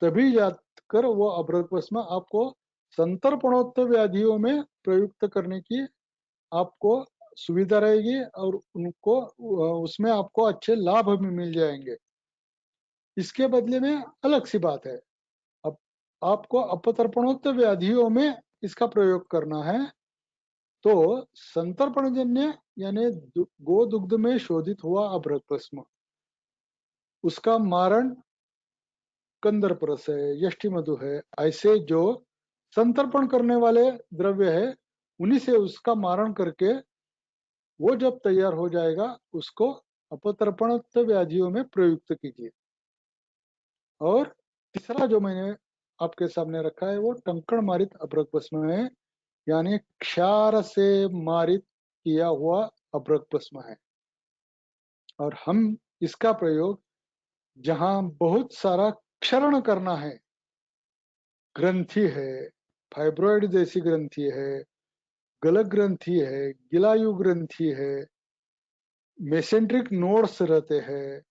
तभी जाकर वो अभ्रक भस्म आपको संतर्पणोत्तर व्याधियों में प्रयुक्त करने की आपको सुविधा रहेगी और उनको उसमें आपको अच्छे लाभ भी मिल जाएंगे। इसके बदले में अलग सी बात है, अब आपको अपतर्पणोत्तर व्याधियों में इसका प्रयोग करना है, तो संतर्पणजन्य यानी गो दुग्ध में शोधित हुआ अभ्रक भस्म, उसका मारण कंदर्परस है, यष्टि मधु है, ऐसे जो संतर्पण करने वाले द्रव्य है उन्हीं से उसका मारण करके वो जब तैयार हो जाएगा उसको अपतर्पण व्याधियों में प्रयुक्त कीजिए। और तीसरा जो मैंने आपके सामने रखा है वो टंकण मारित अभ्रक भस्म है, यानी क्षार से मारित किया हुआ अभ्रक भस्म है। और हम इसका प्रयोग जहां बहुत सारा क्षरण करना है, ग्रंथि है, फाइब्रॉइड जैसी ग्रंथि है, गलत ग्रंथि है, गिलायु ग्रंथि है, मेसेंट्रिक नोड्स रहते हैं,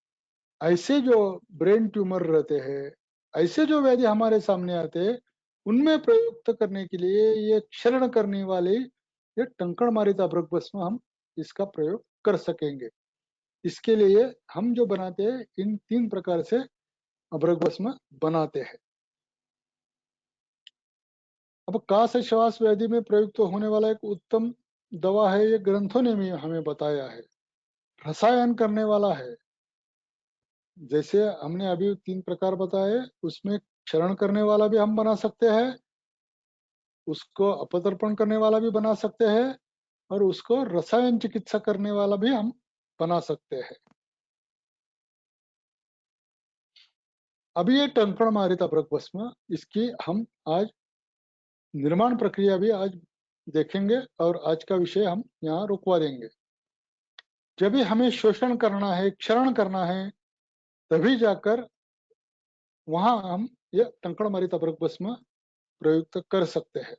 ऐसे जो ब्रेन ट्यूमर रहते हैं, ऐसे जो व्याधि हमारे सामने आते हैं, उनमें प्रयुक्त करने के लिए ये क्षरण करने वाले ये टंकण मारित अभ्रक भस्म हम इसका प्रयोग कर सकेंगे। इसके लिए हम जो बनाते हैं इन 3 प्रकार से अभ्रक भस्म बनाते हैं। अब काश श्वास व्याधि में प्रयुक्त होने वाला एक उत्तम दवा है, ये ग्रंथों ने भी हमें बताया है, रसायन करने वाला है। जैसे हमने अभी 3 प्रकार बताए, उसमें क्षरण करने वाला भी हम बना सकते हैं, उसको अपतर्पण करने वाला भी बना सकते हैं, और उसको रसायन चिकित्सा करने वाला भी हम बना सकते हैं। अभी ये टंकण मारित अभ्रक भस्म, इसकी हम आज निर्माण प्रक्रिया भी आज देखेंगे और आज का विषय हम यहाँ रुकवा देंगे। जब भी हमें शोषण करना है, क्षरण करना है, तभी जाकर वहां हम ये टंकणमरित अभ्रक भस्म प्रयुक्त कर सकते हैं।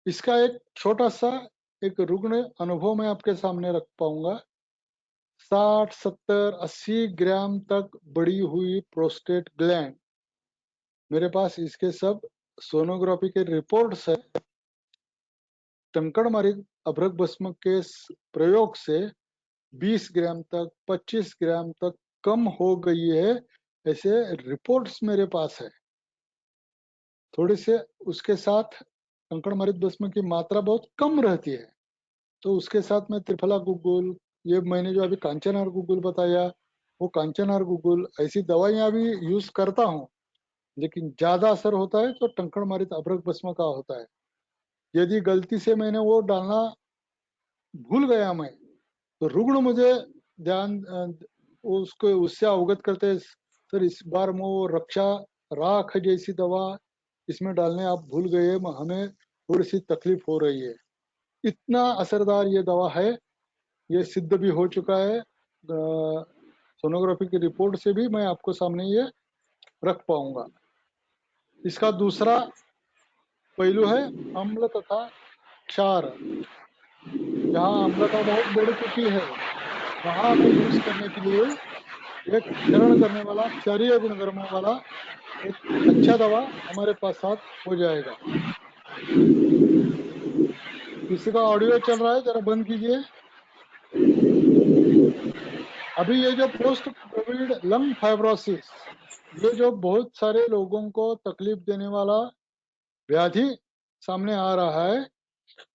इसका एक छोटा सा एक रुग्ण अनुभव मैं आपके सामने रख पाऊंगा। 60, 70, 80 ग्राम तक बढ़ी हुई प्रोस्टेट ग्लैंड, मेरे पास इसके सब सोनोग्राफी के रिपोर्ट्स है। टंकणमरित अभ्रक भस्म के प्रयोग से 20 ग्राम तक, 25 ग्राम तक कम हो गई है, ऐसे रिपोर्ट्स मेरे पास है। थोड़ी से उसके साथ टंकणमरित भस्म की मात्रा बहुत कम रहती है, तो उसके साथ मैं त्रिफला गुग्गुल, ये मैंने जो अभी कांचनार गुग्गुल बताया, वो कांचनार गुग्गुल ऐसी दवाइयां भी यूज करता हूँ, लेकिन ज्यादा असर होता है तो टंकणमरित अभ्रक भस्म का होता है। यदि गलती से मैंने वो डालना भूल गया मैं, तो रुग्ण मुझे ध्यान उसको उससे अवगत करते, सर इस बार वो रक्षा राख जैसी दवा इसमें डालने आप भूल गए, हमें थोड़ी सी तकलीफ हो रही है। इतना असरदार ये दवा है, ये सिद्ध भी हो चुका है। सोनोग्राफी की रिपोर्ट से भी मैं आपको सामने ये रख पाऊंगा। इसका दूसरा पहलू है अम्ल तथा क्षार। जहाँ अम्लता बहुत बढ़ चुकी है, वहां पे यूज करने के लिए एक क्षरण करने वाला, क्षारीय गुणधर्मों वाला एक अच्छा दवा हमारे पास साथ हो जाएगा। किसी का ऑडियो चल रहा है, जरा बंद कीजिए। अभी ये जो पोस्ट कोविड लंग फाइब्रोसिस, ये जो बहुत सारे लोगों को तकलीफ देने वाला व्याधि सामने आ रहा है,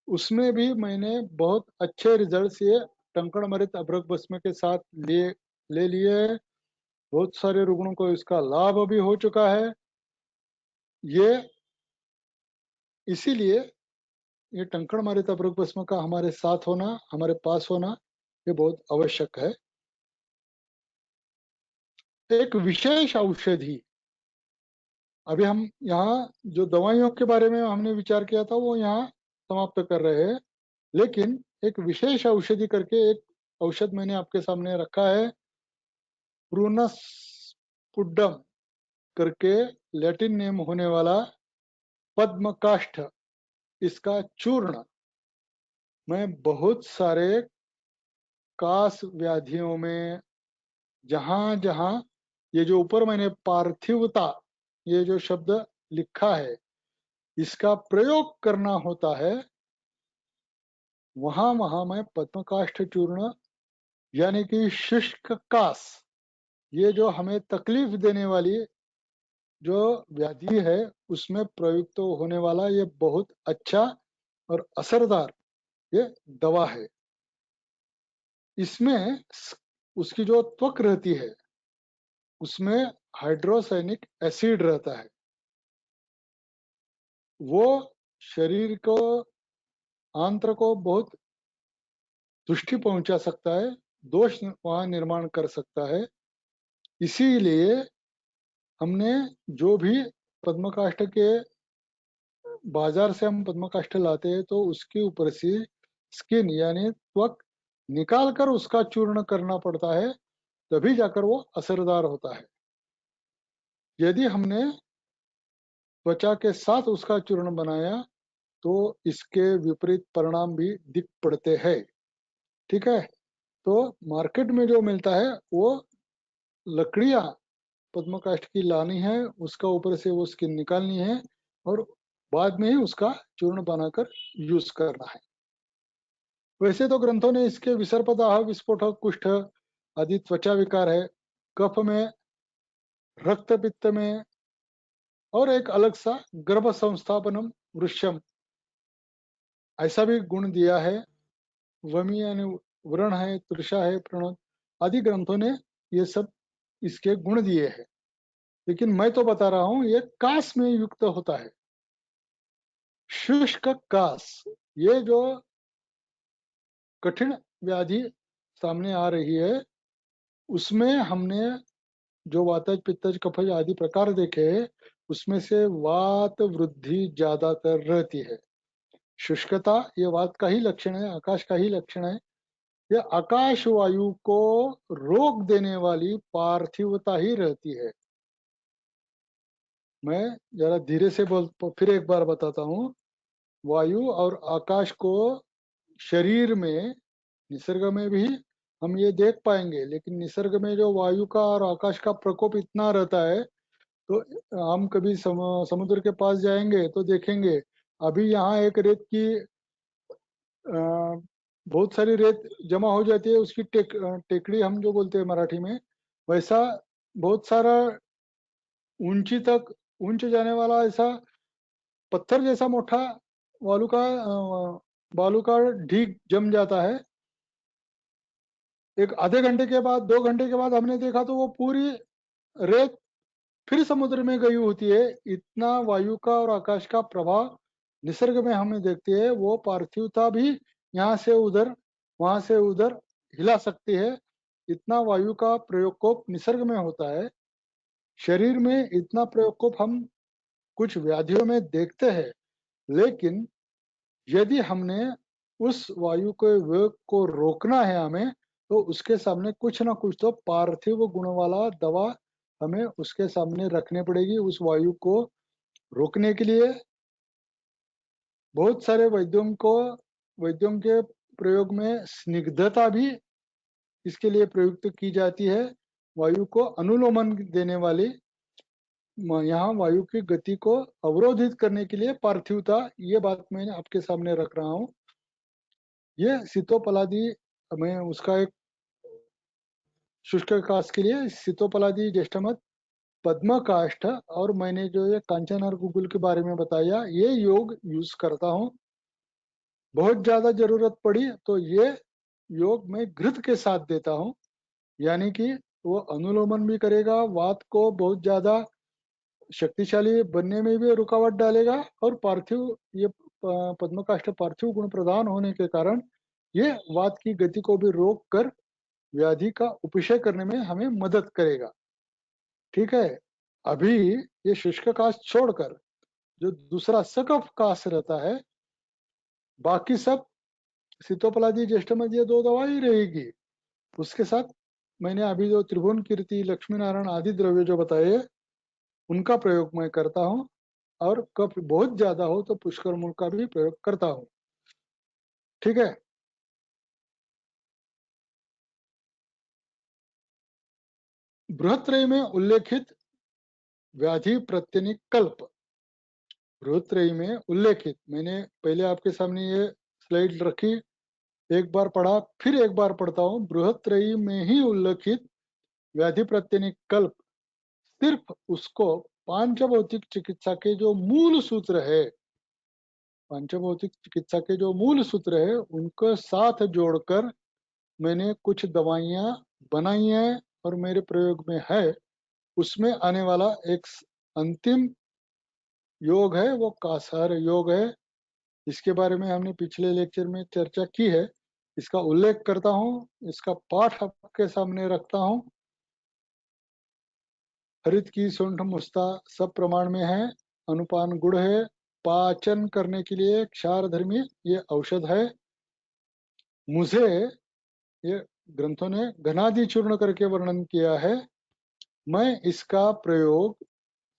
उसमें भी मैंने बहुत अच्छे रिजल्ट्स ये टंकणमरित अभ्रक भस्म के साथ ले लिए हैं। बहुत सारे रुग्णों को इसका लाभ भी हो चुका है। ये इसीलिए ये टंकणमरित अभ्रक भस्म का हमारे साथ होना, हमारे पास होना, ये बहुत आवश्यक है। एक विशेष औषधि, अभी हम यहाँ जो दवाइयों के बारे में हमने विचार किया था वो यहाँ समाप्त कर रहे हैं, लेकिन एक विशेष औषधि करके एक औषध मैंने आपके सामने रखा है। प्रूनस पुड्डम करके लैटिन नेम होने वाला पद्म काष्ठ, इसका चूर्ण मैं बहुत सारे कास व्याधियों में, जहां जहां ये जो ऊपर मैंने पार्थिवता ये जो शब्द लिखा है, इसका प्रयोग करना होता है, वहां वहां मैं पद्मकाष्ठ चूर्ण यानी कि शुष्क कास, ये जो हमें तकलीफ देने वाली जो व्याधि है उसमें प्रयुक्त होने वाला ये बहुत अच्छा और असरदार ये दवा है। इसमें उसकी जो त्वक रहती है उसमें हाइड्रोसाइनिक एसिड रहता है, वो शरीर को, आंत्र को बहुत तुष्टि पहुंचा सकता है, दोष वहां निर्माण कर सकता है। इसीलिए हमने जो भी पद्मकाष्ठ के बाजार से हम पद्मकाष्ठ लाते हैं तो उसके ऊपर से स्किन यानी त्वक निकाल कर उसका चूर्ण करना पड़ता है, तभी जाकर वो असरदार होता है। यदि हमने त्वचा के साथ उसका चूर्ण बनाया तो इसके विपरीत परिणाम भी दिख पड़ते हैं। ठीक है, तो मार्केट में जो मिलता है वो लकड़ियां पद्मकाष्ठ की लानी है, उसका ऊपर से वो स्किन निकालनी है और बाद में ही उसका चूर्ण बनाकर यूज करना है। वैसे तो ग्रंथों ने इसके विसर्पदाह, विस्फोटक, कुष्ठ आदि त्वचा विकार है, कफ में, रक्त पित्त में, और एक अलग सा गर्भ संस्थापनम वृक्षम ऐसा भी गुण दिया है। वमी यानी व्रण है, तृषा है, प्रणोद आदि ग्रंथों ने ये सब इसके गुण दिए हैं, लेकिन मैं तो बता रहा हूं ये कास में युक्त होता है। शुष्क कास, ये जो कठिन व्याधि सामने आ रही है उसमें हमने जो वातज, पित्तज, कफज आदि प्रकार देखे, उसमें से वात वृद्धि ज्यादातर रहती है। शुष्कता ये वात का ही लक्षण है, आकाश का ही लक्षण है। ये आकाश वायु को रोक देने वाली पार्थिवता ही रहती है। मैं जरा धीरे से फिर एक बार बताता हूँ। वायु और आकाश को शरीर में, निसर्ग में भी हम ये देख पाएंगे, लेकिन निसर्ग में जो वायु का और आकाश का प्रकोप इतना रहता है, तो हम कभी समुद्र के पास जाएंगे तो देखेंगे अभी यहाँ एक रेत की बहुत सारी रेत जमा हो जाती है, उसकी टेकड़ी हम जो बोलते हैं मराठी में, वैसा बहुत सारा ऊंची तक ऊंच जाने वाला ऐसा पत्थर जैसा मोटा बालू का ढीक जम जाता है। एक आधे घंटे के बाद, 2 घंटे के बाद हमने देखा तो वो पूरी रेत फिर समुद्र में गई होती है। इतना वायु का और आकाश का प्रभाव निसर्ग में हमें देखते हैं। वो पार्थिवता भी यहाँ से उधर, वहां से उधर हिला सकती है। इतना वायु का प्रकोप निसर्ग में होता है। शरीर में इतना प्रकोप हम कुछ व्याधियों में देखते हैं, लेकिन यदि हमने उस वायु के वेग को रोकना है हमें, तो उसके सामने कुछ ना कुछ तो पार्थिव गुण वाला दवा हमें उसके सामने रखनी पड़ेगी उस वायु को रोकने के लिए। बहुत सारे वैद्यों के प्रयोग में स्निग्धता भी इसके लिए प्रयुक्त की जाती है। वायु को अनुलोमन देने वाली, यहाँ वायु की गति को अवरोधित करने के लिए पार्थिवता, ये बात मैं आपके सामने रख रहा हूँ। ये सीतोपलादी में उसका एक शुष्क काश के लिए सीतोपलादी ज्येष्ठमत पद्म काष्ठ, और मैंने जो ये कांचनहर गुगुल के बारे में बताया, ये योग यूज करता हूँ। बहुत ज्यादा जरूरत पड़ी तो ये योग में घृत के साथ देता हूँ, यानी कि वो अनुलोमन भी करेगा, वात को बहुत ज्यादा शक्तिशाली बनने में भी रुकावट डालेगा, और पार्थिव ये पद्मकाष्ठ पार्थिव गुण प्रदान होने के कारण ये वात की गति को भी रोक कर व्याधि का उपशय करने में हमें मदद करेगा। ठीक है। अभी ये शुष्क काश छोड़कर जो दूसरा सकफ काश रहता है, बाकी सब सीतोपलादी ज्येष्ठमत ये 2 दवा ही रहेगी। उसके साथ मैंने अभी जो त्रिभुवन कीर्ति, लक्ष्मी नारायण आदि द्रव्य जो बताए, उनका प्रयोग मैं करता हूँ, और कफ बहुत ज्यादा हो तो पुष्कर मूल का भी प्रयोग करता हूँ। ठीक है। बृहत्रयी में उल्लेखित व्याधि प्रत्यनिक कल्प, बृहत्रयी में उल्लेखित, मैंने पहले आपके सामने ये स्लाइड रखी, एक बार पढ़ा, फिर एक बार पढ़ता हूँ। बृहत्रयी में ही उल्लेखित व्याधि प्रत्यनिक कल्प सिर्फ उसको पांचभौतिक चिकित्सा के जो मूल सूत्र है, पांचभौतिक चिकित्सा के जो मूल सूत्र है, उनको साथ जोड़कर मैंने कुछ दवाइयां बनाई हैं और मेरे प्रयोग में है। उसमें आने वाला एक अंतिम योग है, वो कासार योग है। इसके बारे में हमने पिछले लेक्चर में चर्चा की है। इसका उल्लेख करता हूँ, इसका पाठ आपके सामने रखता हूँ। हरित की सुंठ मुस्ता सब प्रमाण में है। अनुपान गुड़ है। पाचन करने के लिए क्षार धर्मी ये औषध है। मुझे ये ग्रंथों ने घनादि चूर्ण करके वर्णन किया है। मैं इसका प्रयोग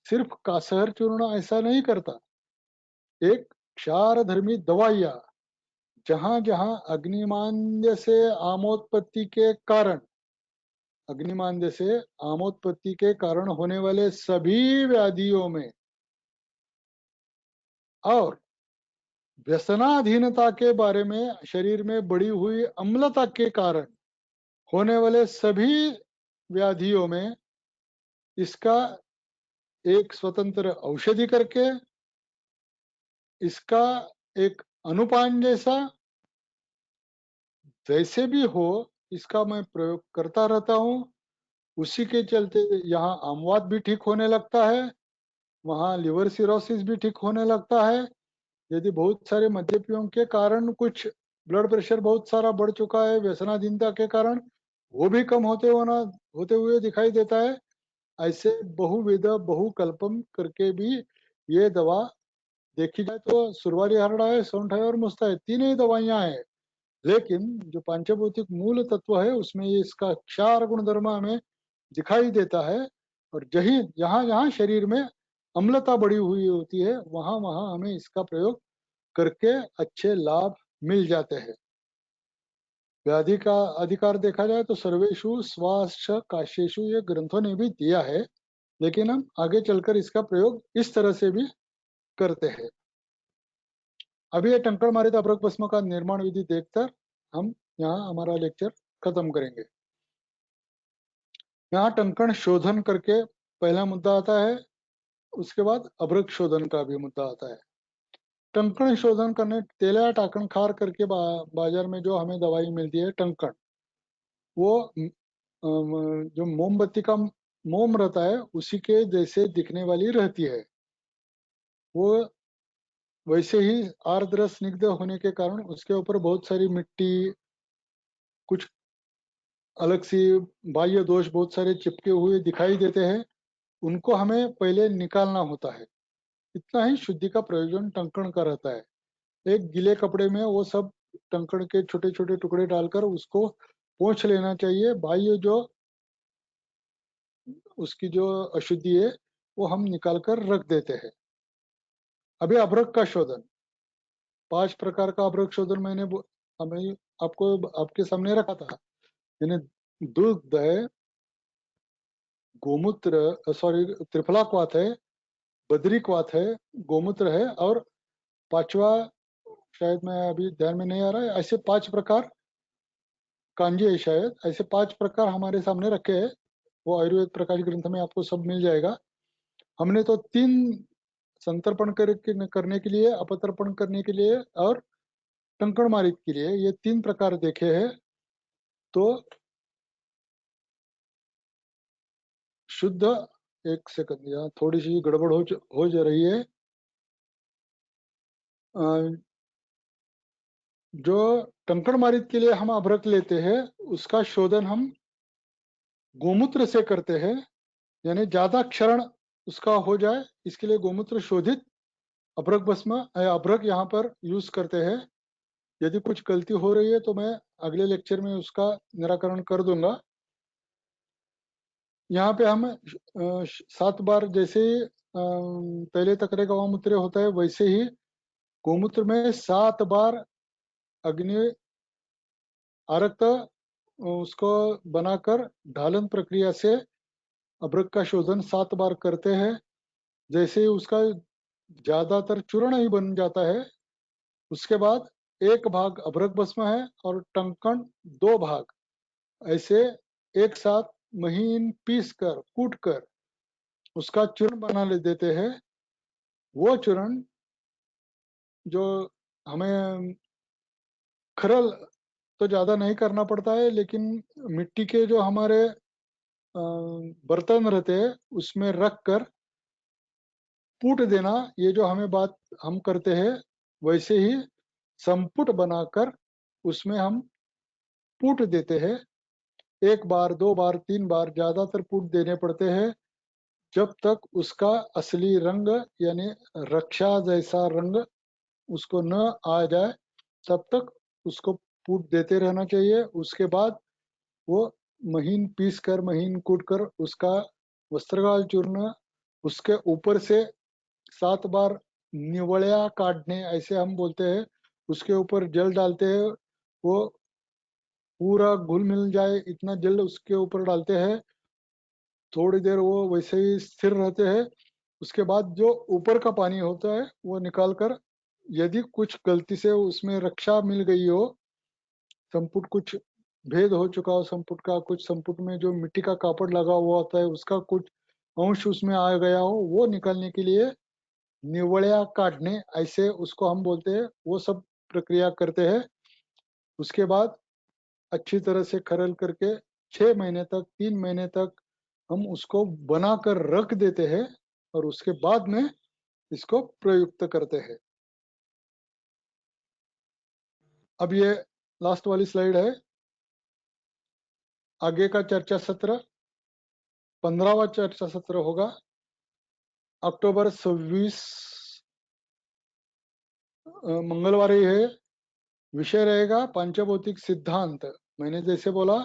सिर्फ कासहर चूर्ण ऐसा नहीं करता। एक क्षार धर्मी दवाइयां जहां जहां अग्निमांद्य से आमोत्पत्ति के कारण, अग्निमांद्य से आमोत्पत्ति के कारण होने वाले सभी व्याधियों में और व्यसनाधीनता के बारे में, शरीर में बढ़ी हुई अम्लता के कारण होने वाले सभी व्याधियों में इसका एक स्वतंत्र औषधि करके, इसका एक अनुपान जैसा जैसे भी हो इसका मैं प्रयोग करता रहता हूँ। उसी के चलते यहाँ आमवात भी ठीक होने लगता है, वहाँ लिवर सिरोसिस भी ठीक होने लगता है। यदि बहुत सारे मद्यपियों के कारण कुछ ब्लड प्रेशर बहुत सारा बढ़ चुका है व्यसनाधीनता के कारण, वो भी कम होते हुए दिखाई देता है। ऐसे बहुविध बहुकल्पम करके भी ये दवा देखी जाए तो सुरवारी हरड़ा है, सौंठ है और मुस्ता है, 3 ही दवाइयां हैं। लेकिन जो पांचभौतिक मूल तत्व है उसमें ये इसका क्षार गुण धर्म हमें दिखाई देता है। और जहाँ जहाँ शरीर में अम्लता बढ़ी हुई होती है, वहां वहां हमें इसका प्रयोग करके अच्छे लाभ मिल जाते हैं। व्याधि का अधिकार देखा जाए तो सर्वेषु स्वाश काश्येषु ये ग्रंथों ने भी दिया है, लेकिन हम आगे चलकर इसका प्रयोग इस तरह से भी करते हैं। अभी ये टंकण मारित अभ्रक भस्म का निर्माण विधि देखकर हम यहाँ हमारा लेक्चर खत्म करेंगे। यहाँ टंकण शोधन करके पहला मुद्दा आता है, उसके बाद अभ्रक शोधन का भी मुद्दा आता है। टंकण शोधन करने तेला टाकण खार करके बाजार में जो हमें दवाई मिलती है टंकण, वो जो मोमबत्ती का मोम रहता है उसी के जैसे दिखने वाली रहती है। वो वैसे ही आर्द्र स्निग्ध होने के कारण उसके ऊपर बहुत सारी मिट्टी, कुछ अलग सी बाह्य दोष बहुत सारे चिपके हुए दिखाई देते हैं, उनको हमें पहले निकालना होता है। इतना ही शुद्धि का प्रयोजन टंकण का रहता है। एक गीले कपड़े में वो सब टंकण के छोटे छोटे टुकड़े डालकर उसको पोंछ लेना चाहिए। बाह्य जो उसकी जो अशुद्धि है वो हम निकाल कर रख देते हैं। अभी अभ्रक का शोधन, 5 प्रकार का अभ्रक शोधन मैंने हमें आपको आपके सामने रखा था। यानी दूध है, गोमूत्र सॉरी त्रिफला क्वाथ है, बद्री क्वाथ है, गोमूत्र है, और 5वां शायद मैं अभी ध्यान में नहीं आ रहा है, ऐसे 5 प्रकार कांजी है शायद, ऐसे 5 प्रकार हमारे सामने रखे हैं। वो आयुर्वेद प्रकाश ग्रंथ में आपको सब मिल जाएगा। हमने तो 3 संतर्पण करने के लिए, अपतर्पण करने के लिए और टंकण मारित के लिए ये 3 प्रकार देखे हैं। तो शुद्ध, एक सेकंड, यहाँ थोड़ी सी गड़बड़ हो जा रही है। जो टंकण मारित के लिए हम अभ्रक लेते हैं उसका शोधन हम गोमूत्र से करते हैं, यानी ज्यादा क्षरण उसका हो जाए इसके लिए गोमूत्र शोधित अभ्रक भस्म अभ्रक यहाँ पर यूज करते हैं। यदि कुछ गलती हो रही है तो मैं अगले लेक्चर में उसका निराकरण कर दूंगा। यहाँ पे हम 7 बार जैसे पहले तकरे का गोमूत्र होता है वैसे ही गोमूत्र में 7 बार अग्नि आरक्त उसको बनाकर ढालन प्रक्रिया से अभ्रक का शोधन 7 बार करते हैं। जैसे ही उसका ज्यादातर चूर्ण ही बन जाता है, उसके बाद 1 भाग अभ्रक भस्म है और टंकण 2 भाग ऐसे एक साथ महीन पीस कर कूट कर उसका चूर्ण बना ले देते हैं। वो चूर्ण जो हमें खरल तो ज्यादा नहीं करना पड़ता है, लेकिन मिट्टी के जो हमारे बर्तन रहते हैं उसमें रख कर पुट देना, ये जो हमें बात हम करते हैं वैसे ही संपुट बनाकर उसमें हम पुट देते हैं। 1 बार 2 बार 3 बार ज्यादातर पुट देने पड़ते हैं, जब तक उसका असली रंग यानी रक्षा जैसा रंग उसको न आ जाए तब तक उसको पुट देते रहना चाहिए। उसके बाद वो महीन पीस कर महीन कूट कर उसका वस्त्रगाल चूर्ण उसके ऊपर से 7 बार निवड़िया काटने ऐसे हम बोलते हैं, उसके ऊपर जल डालते हैं, वो पूरा घुल मिल जाए इतना जल उसके ऊपर डालते हैं। थोड़ी देर वो वैसे ही स्थिर रहते हैं। उसके बाद जो ऊपर का पानी होता है वो निकाल कर, यदि कुछ गलती से उसमें रक्षा मिल गई हो, संपुट कुछ भेद हो चुका हो संपुट का, कुछ संपुट में जो मिट्टी का कापड़ लगा हुआ होता है उसका कुछ अंश उसमें आ गया हो, वो निकालने के लिए निवड़िया काटने ऐसे उसको हम बोलते हैं, वो सब प्रक्रिया करते हैं। उसके बाद अच्छी तरह से खरल करके 6 महीने तक 3 महीने तक हम उसको बनाकर रख देते हैं और उसके बाद में इसको प्रयुक्त करते हैं। अब ये लास्ट वाली स्लाइड है। आगे का चर्चा सत्र 15वां चर्चा सत्र होगा अक्टूबर 26 मंगलवार ही है। विषय रहेगा पांचभौतिक सिद्धांत। मैंने जैसे बोला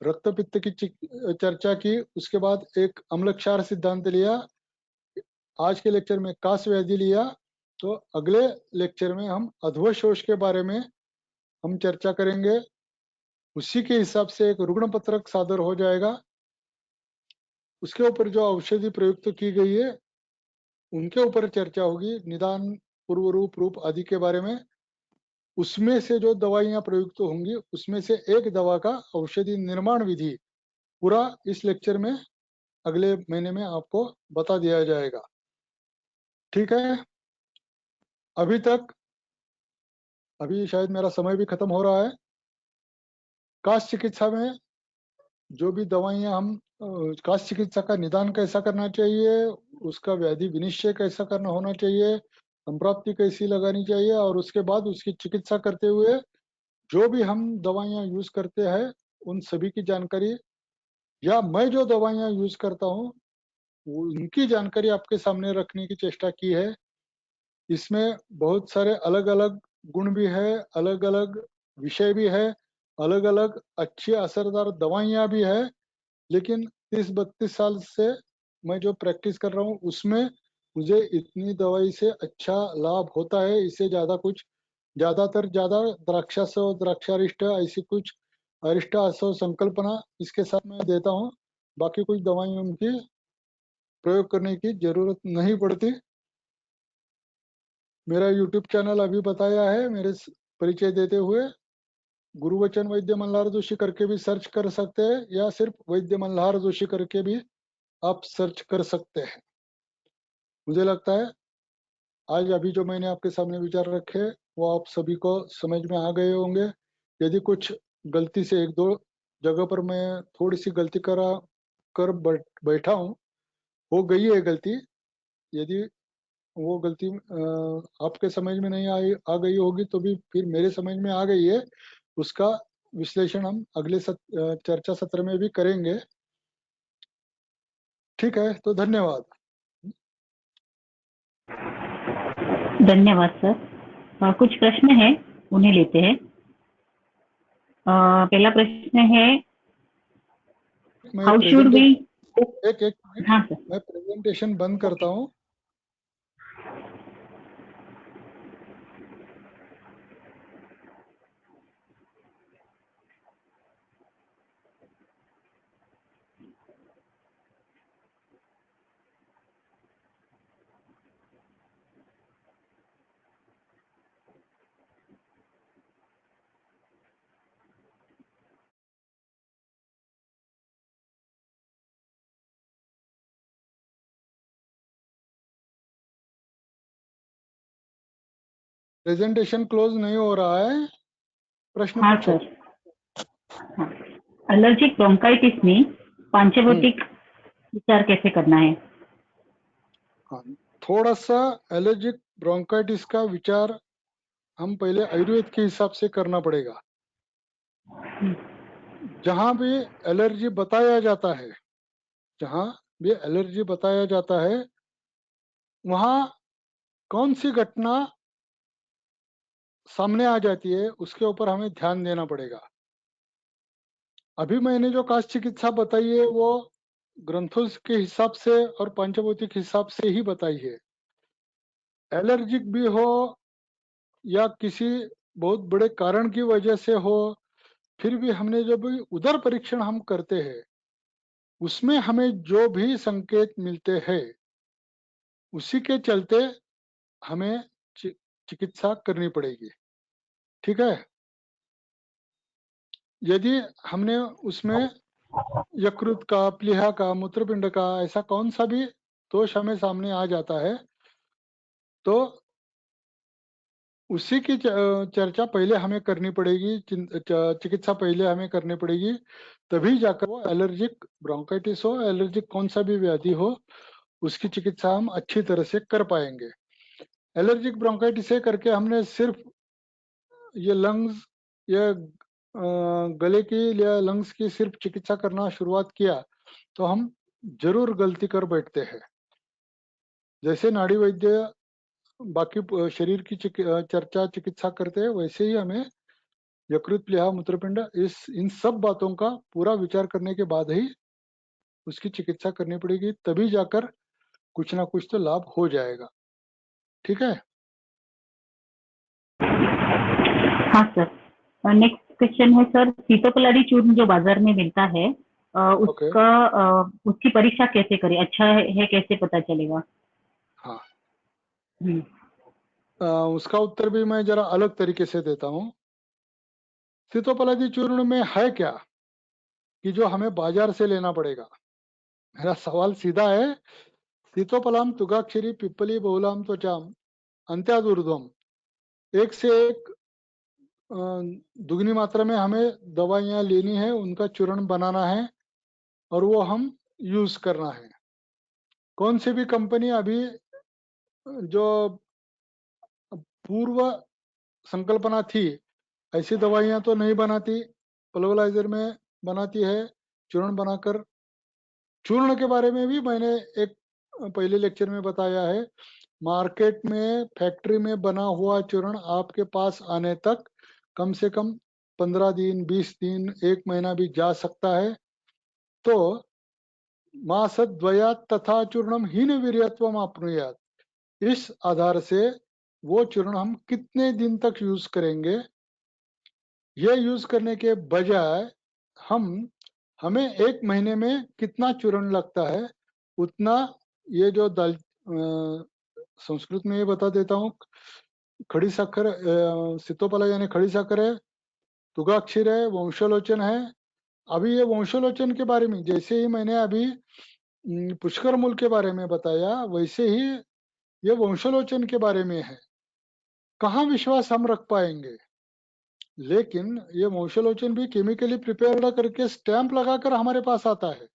रक्त पित्त की चर्चा की, उसके बाद एक अम्लक्षार सिद्धांत लिया, आज के लेक्चर में कास व्याधि लिया, तो अगले लेक्चर में हम अध्वशोष के बारे में हम चर्चा करेंगे। उसी के हिसाब से एक रुग्ण पत्रक सादर हो जाएगा। उसके ऊपर जो औषधि प्रयुक्त की गई है उनके ऊपर चर्चा होगी, निदान, पूर्व रूप आदि के बारे में। उसमें से जो दवाइयां प्रयुक्त होंगी उसमें से एक दवा का औषधि निर्माण विधि पूरा इस लेक्चर में अगले महीने में आपको बता दिया जाएगा। ठीक है, अभी शायद मेरा समय भी खत्म हो रहा है। काश चिकित्सा में जो भी दवाइयां हम काश चिकित्सा का निदान कैसा करना चाहिए, उसका व्याधि विनिश्चय कैसा करना होना चाहिए, संप्राप्ति कैसी लगानी चाहिए, और उसके बाद उसकी चिकित्सा करते हुए जो भी हम दवाइयां यूज करते हैं उन सभी की जानकारी, या मैं जो दवाइयां यूज करता हूँ उनकी जानकारी आपके सामने रखने की चेष्टा की है। इसमें बहुत सारे अलग अलग गुण भी है, अलग अलग विषय भी है, अलग अलग अच्छी असरदार दवाइयां भी है। लेकिन 30-32 साल से मैं जो प्रैक्टिस कर रहा हूँ उसमें मुझे इतनी दवाई से अच्छा लाभ होता है। इससे ज्यादा कुछ ज्यादातर ज्यादा द्राक्षासव, द्राक्षारिष्ट, ऐसी कुछ अरिष्टासव संकल्पना इसके साथ मैं देता हूँ। बाकी कुछ दवाइयों की प्रयोग करने की जरूरत नहीं पड़ती। मेरा यूट्यूब चैनल अभी बताया है मेरे परिचय देते हुए, गुरुवचन वैद्य मल्हार जोशी करके भी सर्च कर सकते हैं, या सिर्फ वैद्य मल्हार जोशी करके भी आप सर्च कर सकते हैं। मुझे लगता है आज अभी जो मैंने आपके सामने विचार रखे वो आप सभी को समझ में आ गए होंगे। यदि कुछ गलती से एक दो जगह पर मैं थोड़ी सी गलती कर बैठा हूँ, हो गई है गलती, यदि वो गलती आपके समझ में नहीं आ गई होगी तो भी फिर मेरे समझ में आ गई है, उसका विश्लेषण हम अगले चर्चा सत्र में भी करेंगे। ठीक है, तो धन्यवाद। धन्यवाद सर। कुछ प्रश्न है, उन्हें लेते हैं। पहला प्रश्न है, हाउ शुड वी। एक मिनट, हाँ सर। मैं प्रेजेंटेशन बंद करता हूँ। प्रेजेंटेशन क्लोज नहीं हो रहा है, प्रश्न हाँ पूछो। सर। एलर्जिक ब्रोंकाइटिस में पांचभौतिक विचार कैसे करना है? हाँ, थोड़ा सा एलर्जिक ब्रोंकाइटिस का विचार हम पहले आयुर्वेद के हिसाब से करना पड़ेगा। जहां भी एलर्जी बताया जाता है, जहां भी एलर्जी बताया जाता है वहां कौन सी घटना सामने आ जाती है उसके ऊपर हमें ध्यान देना पड़ेगा। अभी मैंने जो काश चिकित्सा बताई है वो ग्रंथों के हिसाब से और पंचभौतिक हिसाब से ही बताई है। एलर्जिक भी हो या किसी बहुत बड़े कारण की वजह से हो, फिर भी हमने जब उदर परीक्षण हम करते हैं उसमें हमें जो भी संकेत मिलते हैं उसी के चलते हमें चिकित्सा करनी पड़ेगी। ठीक है, यदि हमने उसमें यकृत का, प्लीहा का, मूत्रपिंड का ऐसा कौन सा भी दोष हमें सामने आ जाता है तो उसी की चर्चा पहले हमें करनी पड़ेगी, चिकित्सा पहले हमें करनी पड़ेगी, तभी जाकर वो एलर्जिक ब्रोंकाइटिस हो, एलर्जिक कौन सा भी व्याधि हो, उसकी चिकित्सा हम अच्छी तरह से कर पाएंगे। एलर्जिक ब्रोंकाइटिस से करके हमने सिर्फ ये लंग्स या गले की या लंग्स की सिर्फ चिकित्सा करना शुरुआत किया तो हम जरूर गलती कर बैठते हैं। जैसे नाड़ी वैद्य बाकी शरीर की चर्चा चिकित्सा करते हैं वैसे ही हमें यकृत, प्लीहा, मूत्रपिंड इन सब बातों का पूरा विचार करने के बाद ही उसकी चिकित्सा करनी पड़ेगी, तभी जाकर कुछ ना कुछ तो लाभ हो जाएगा। ठीक है। हाँ सर। नेक्स्ट क्वेश्चन है सर, सीतोपलादी चूर्ण जो बाजार में मिलता है उसका उसकी परीक्षा कैसे करें? अच्छा है कैसे पता चलेगा? हाँ, हम्म, उसका उत्तर भी मैं जरा अलग तरीके से देता हूँ। सीतोपलादी चूर्ण में है क्या कि जो हमें बाजार से लेना पड़ेगा? मेरा सवाल सीधा है। सीतोपलाम तुगाक्षरी पिप्पली बहुलाम त्वचाम अंत्यादुर्ध्वम, एक से एक दुगनी मात्रा में हमें दवाइयाँ लेनी है, उनका चूर्ण बनाना है और वो हम यूज करना है। कौन सी भी कंपनी अभी जो पूर्व संकल्पना थी ऐसी दवाइयाँ तो नहीं बनाती, पल्वलाइजर में बनाती है चूर्ण बनाकर। चूर्ण के बारे में भी मैंने एक पहले लेक्चर में बताया है। मार्केट में फैक्ट्री में बना हुआ चूर्ण आपके पास आने तक कम से कम 15 दिन, 20 दिन, 1 महीना भी जा सकता है। तो मासद्वयात् तथा चूर्णम हीन वीर्यत्वम आपनुयात्, इस आधार से वो चूर्ण हम कितने दिन तक यूज करेंगे, ये यूज करने के बजाय हमें 1 महीने में कितना चूर्ण लगता है उतना, ये जो दाल संस्कृत में ये बता देता हूँ। खड़ी साकर, सीतोपला यानी खड़ी साकर है, तुगाक्षीर है, वंशलोचन है। अभी ये वंशलोचन के बारे में जैसे ही मैंने अभी पुष्कर मूल के बारे में बताया, वैसे ही ये वंशलोचन के बारे में है। कहाँ विश्वास हम रख पाएंगे? लेकिन ये वंशलोचन भी केमिकली प्रिपेयर्ड करके स्टैंप लगाकर हमारे पास आता है।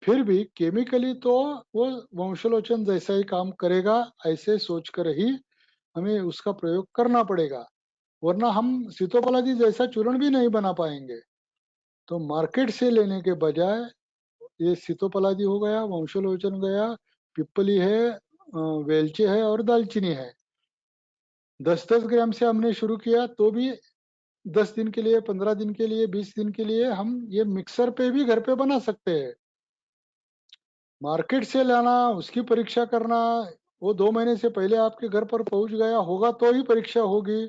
फिर भी केमिकली तो वो वंशलोचन जैसा ही काम करेगा, ऐसे सोचकर ही हमें उसका प्रयोग करना पड़ेगा, वरना हम सीतोपलादी जैसा चूर्ण भी नहीं बना पाएंगे। तो मार्केट से लेने के बजाय ये सीतोपलादी हो गया, वंशलोचन गया, पिप्पली है, वेलची है और दालचीनी है। 10-10 ग्राम से हमने शुरू किया तो भी 10 दिन के लिए, 15 दिन के लिए, 20 दिन के लिए हम ये मिक्सर पे भी घर पे बना सकते हैं। मार्केट से लाना, उसकी परीक्षा करना, वो 2 महीने से पहले आपके घर पर पहुंच गया होगा तो ही परीक्षा होगी,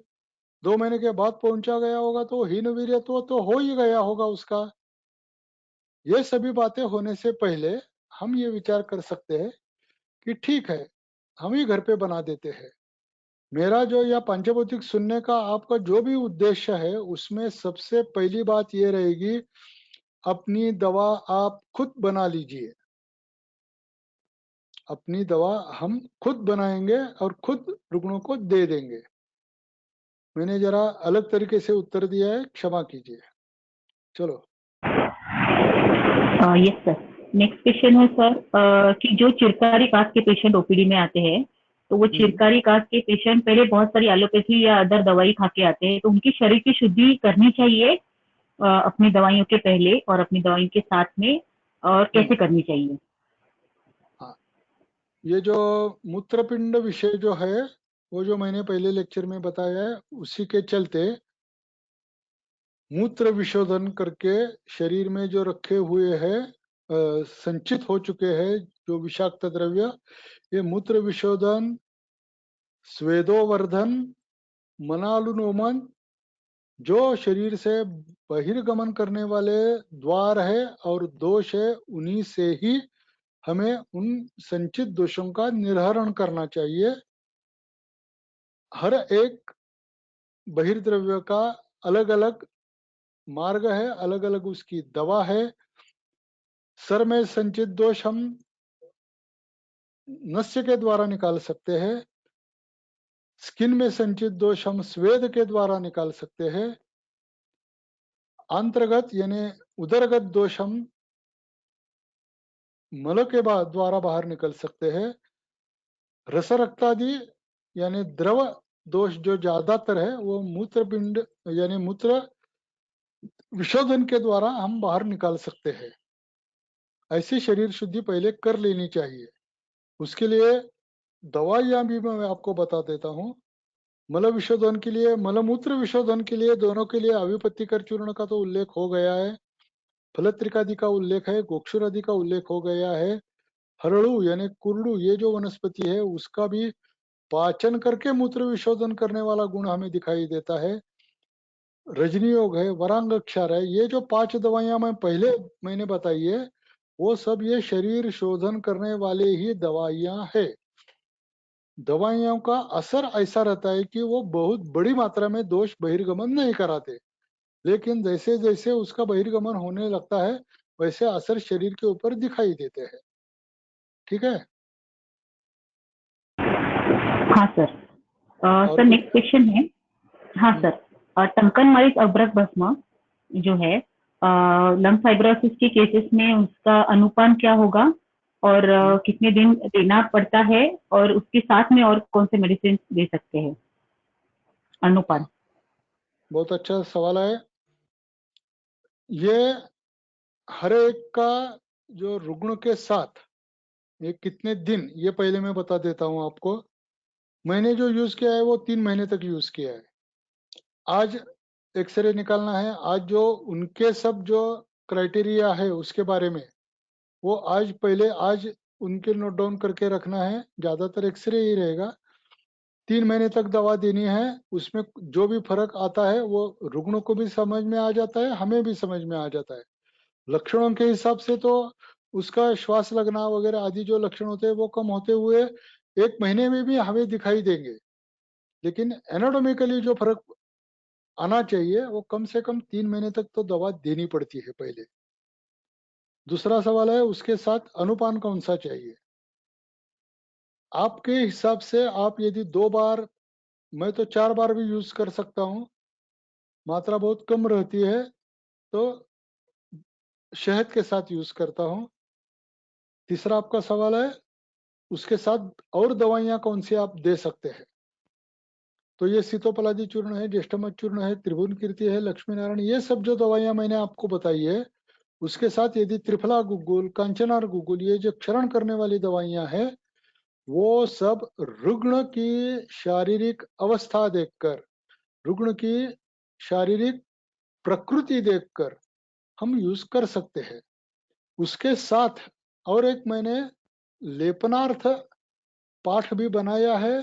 2 महीने के बाद पहुंचा गया होगा तो हीन वीर्यत्व तो हो ही गया होगा उसका। ये सभी बातें होने से पहले हम ये विचार कर सकते हैं कि ठीक है, हम ही घर पे बना देते हैं। मेरा जो यह पंचभौतिक सुनने का आपका जो भी उद्देश्य है, उसमें सबसे पहली बात ये रहेगी, अपनी दवा आप खुद बना लीजिए। अपनी दवा हम खुद बनाएंगे और खुद रुग्णों को दे देंगे। मैंने जरा अलग तरीके से उत्तर दिया है, क्षमा कीजिए। चलो। Yes sir. नेक्स्ट क्वेश्चन है सर, कि जो चिरकारी कास्ट के पेशेंट ओपीडी में आते हैं, तो वो चिरकारी कास्ट के पेशेंट पहले बहुत सारी एलोपैथी या अदर दवाई खा के आते हैं, तो उनकी शरीर की शुद्धि करनी चाहिए अपनी दवाइयों के पहले और अपनी दवाइयों के साथ में, और कैसे करनी चाहिए? हाँ, ये जो मूत्रपिंड विषय जो है, वो जो मैंने पहले लेक्चर में बताया है, उसी के चलते मूत्र विशोधन करके शरीर में जो रखे हुए हैं, संचित हो चुके हैं जो विषाक्त द्रव्य, ये मूत्र विशोधन, स्वेदोवर्धन, मनालुनोमन, जो शरीर से बहिर्गमन करने वाले द्वार है और दोष है, उन्हीं से ही हमें उन संचित दोषों का निर्हरण करना चाहिए। हर एक बहिर्द्रव्य का अलग अलग मार्ग है, अलग अलग उसकी दवा है। सर में संचित दोष हम नस्य के द्वारा निकाल सकते हैं, स्किन में संचित दोष हम स्वेद के द्वारा निकाल सकते हैं, अंतर्गत यानी उदरगत दोष हम मल के द्वारा बाहर निकल सकते हैं। रस रक्तादि यानी द्रव दोष जो ज्यादातर है वो मूत्रपिंड यानी मूत्र विशोधन के द्वारा हम बाहर निकाल सकते हैं। ऐसी शरीर शुद्धि पहले कर लेनी चाहिए। उसके लिए दवाइयां भी मैं आपको बता देता हूँ। मल विशोधन के लिए, मलमूत्र विशोधन के लिए, दोनों के लिए अविपत्तिकर चूर्ण का तो उल्लेख हो गया है, फलत्रिकादि का उल्लेख है, गोक्षुरादि का उल्लेख हो गया है, हरड़ू यानी कुरड़ू, ये जो वनस्पति है उसका भी पाचन करके मूत्र विशोधन करने वाला गुण हमें दिखाई देता है। रजनी योग है, वरांगक्षार है, ये जो 5 दवाइयां मैंने बताई है, वो सब ये शरीर शोधन करने वाले ही दवाइयां है। दवाइयों का असर ऐसा रहता है कि वो बहुत बड़ी मात्रा में दोष बहिर्गमन नहीं कराते, लेकिन जैसे जैसे उसका बहिर्गमन होने लगता है वैसे असर शरीर के ऊपर दिखाई देते हैं। ठीक है। हाँ सर। सर नेक्स्ट क्वेश्चन है। हाँ सर, टंकन मरीज अब्रक भस्म जो है लंग फाइब्रोसिस के केसेस में उसका अनुपान क्या होगा और कितने दिन देना पड़ता है और उसके साथ में और कौन से मेडिसिन दे सकते हैं? अनुपान। बहुत अच्छा सवाल है। ये हर एक का जो रुग्ण के साथ ये कितने दिन, ये पहले मैं बता देता हूँ आपको। मैंने जो यूज किया है वो 3 महीने तक यूज किया है। आज एक्सरे निकालना है, आज जो उनके सब जो क्राइटेरिया है उसके बारे में वो आज उनके नोट डाउन करके रखना है। ज्यादातर एक्सरे ही रहेगा। 3 महीने तक दवा देनी है। उसमें जो भी फर्क आता है वो रुग्ण को भी समझ में आ जाता है, हमें भी समझ में आ जाता है। लक्षणों के हिसाब से तो उसका श्वास लगना वगैरह आदि जो लक्षण होते हैं वो कम होते हुए 1 महीने में भी हमें दिखाई देंगे, लेकिन एनाटॉमिकली जो फर्क आना चाहिए वो कम से कम 3 महीने तक तो दवा देनी पड़ती है पहले। दूसरा सवाल है उसके साथ अनुपान कौन सा चाहिए। आपके हिसाब से आप यदि 2 बार, मैं तो 4 बार भी यूज कर सकता हूँ, मात्रा बहुत कम रहती है तो शहद के साथ यूज करता हूँ। तीसरा आपका सवाल है उसके साथ और दवाइयां कौन सी आप दे सकते हैं। तो ये सीतोपलादी चूर्ण है, ज्येष्ठमध चूर्ण है, त्रिभुवन कीर्ति है, लक्ष्मी नारायण, ये सब जो दवाइयां मैंने आपको बताई है उसके साथ यदि त्रिफला गुग्गुल, कांचनार गुग्गुल, ये जो क्षरण करने वाली दवाइयां हैं वो सब रुग्ण की शारीरिक अवस्था देखकर, रुग्ण की शारीरिक प्रकृति देखकर हम यूज कर सकते हैं। उसके साथ और एक मैंने लेपनार्थ पाठ भी बनाया है।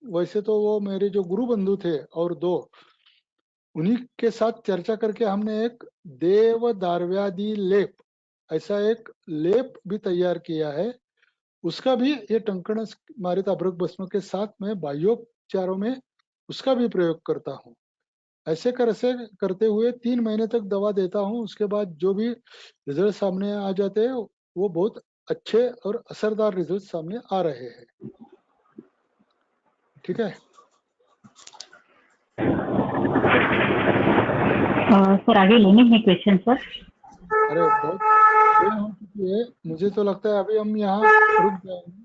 वैसे तो वो मेरे जो गुरु बंधु थे और 2, उन्हीं के साथ चर्चा करके हमने एक देव दार्व्यादि लेप, ऐसा एक लेप भी तैयार किया है। उसका भी ये टंकण मारित अभ्रक भस्म के साथ में बाह्योपचारों में उसका भी प्रयोग करता हूँ। ऐसे करते हुए 3 महीने तक दवा देता हूँ। उसके बाद जो भी रिजल्ट सामने आ जाते हैं वो बहुत अच्छे और असरदार रिजल्ट सामने आ रहे हैं। ठीक है। सर आगे लेने हैं क्वेश्चन सर। अरे बहुत देर हो चुकी है, मुझे तो लगता है अभी हम यहाँ रुक जाएंगे।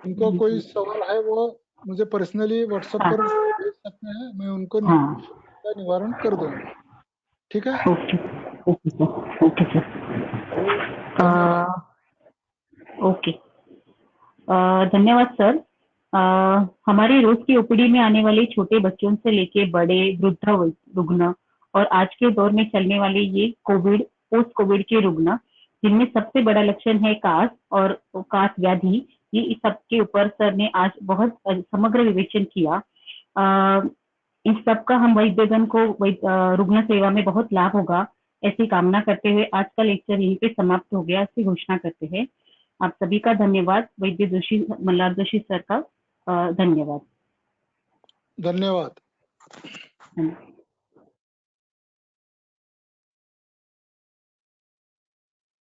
उनको कोई सवाल है वो मुझे पर्सनली व्हाट्सएप पर भेज सकते हैं, मैं उनको निवारण कर दूंगा। ठीक है। Okay sir. ओके, धन्यवाद सर। हमारी रोज की ओपीडी में आने वाले छोटे बच्चों से लेके बड़े वृद्ध रुग्ण और आज के दौर में चलने वाले ये कोविड पोस्ट कोविड के रुग्ण जिनमें सबसे बड़ा लक्षण है कास और कास व्याधि, ये इस सबके ऊपर सर ने आज बहुत समग्र विवेचन किया। इस सब का हम वैद्यगण को रुग्ण सेवा में बहुत लाभ होगा ऐसी कामना करते हुए आज का लेक्चर यहीं पे समाप्त हो गया ऐसी घोषणा करते हैं। आप सभी का धन्यवाद। वैद्य जोशी, मल्हार जोशी सर का धन्यवाद। धन्यवाद।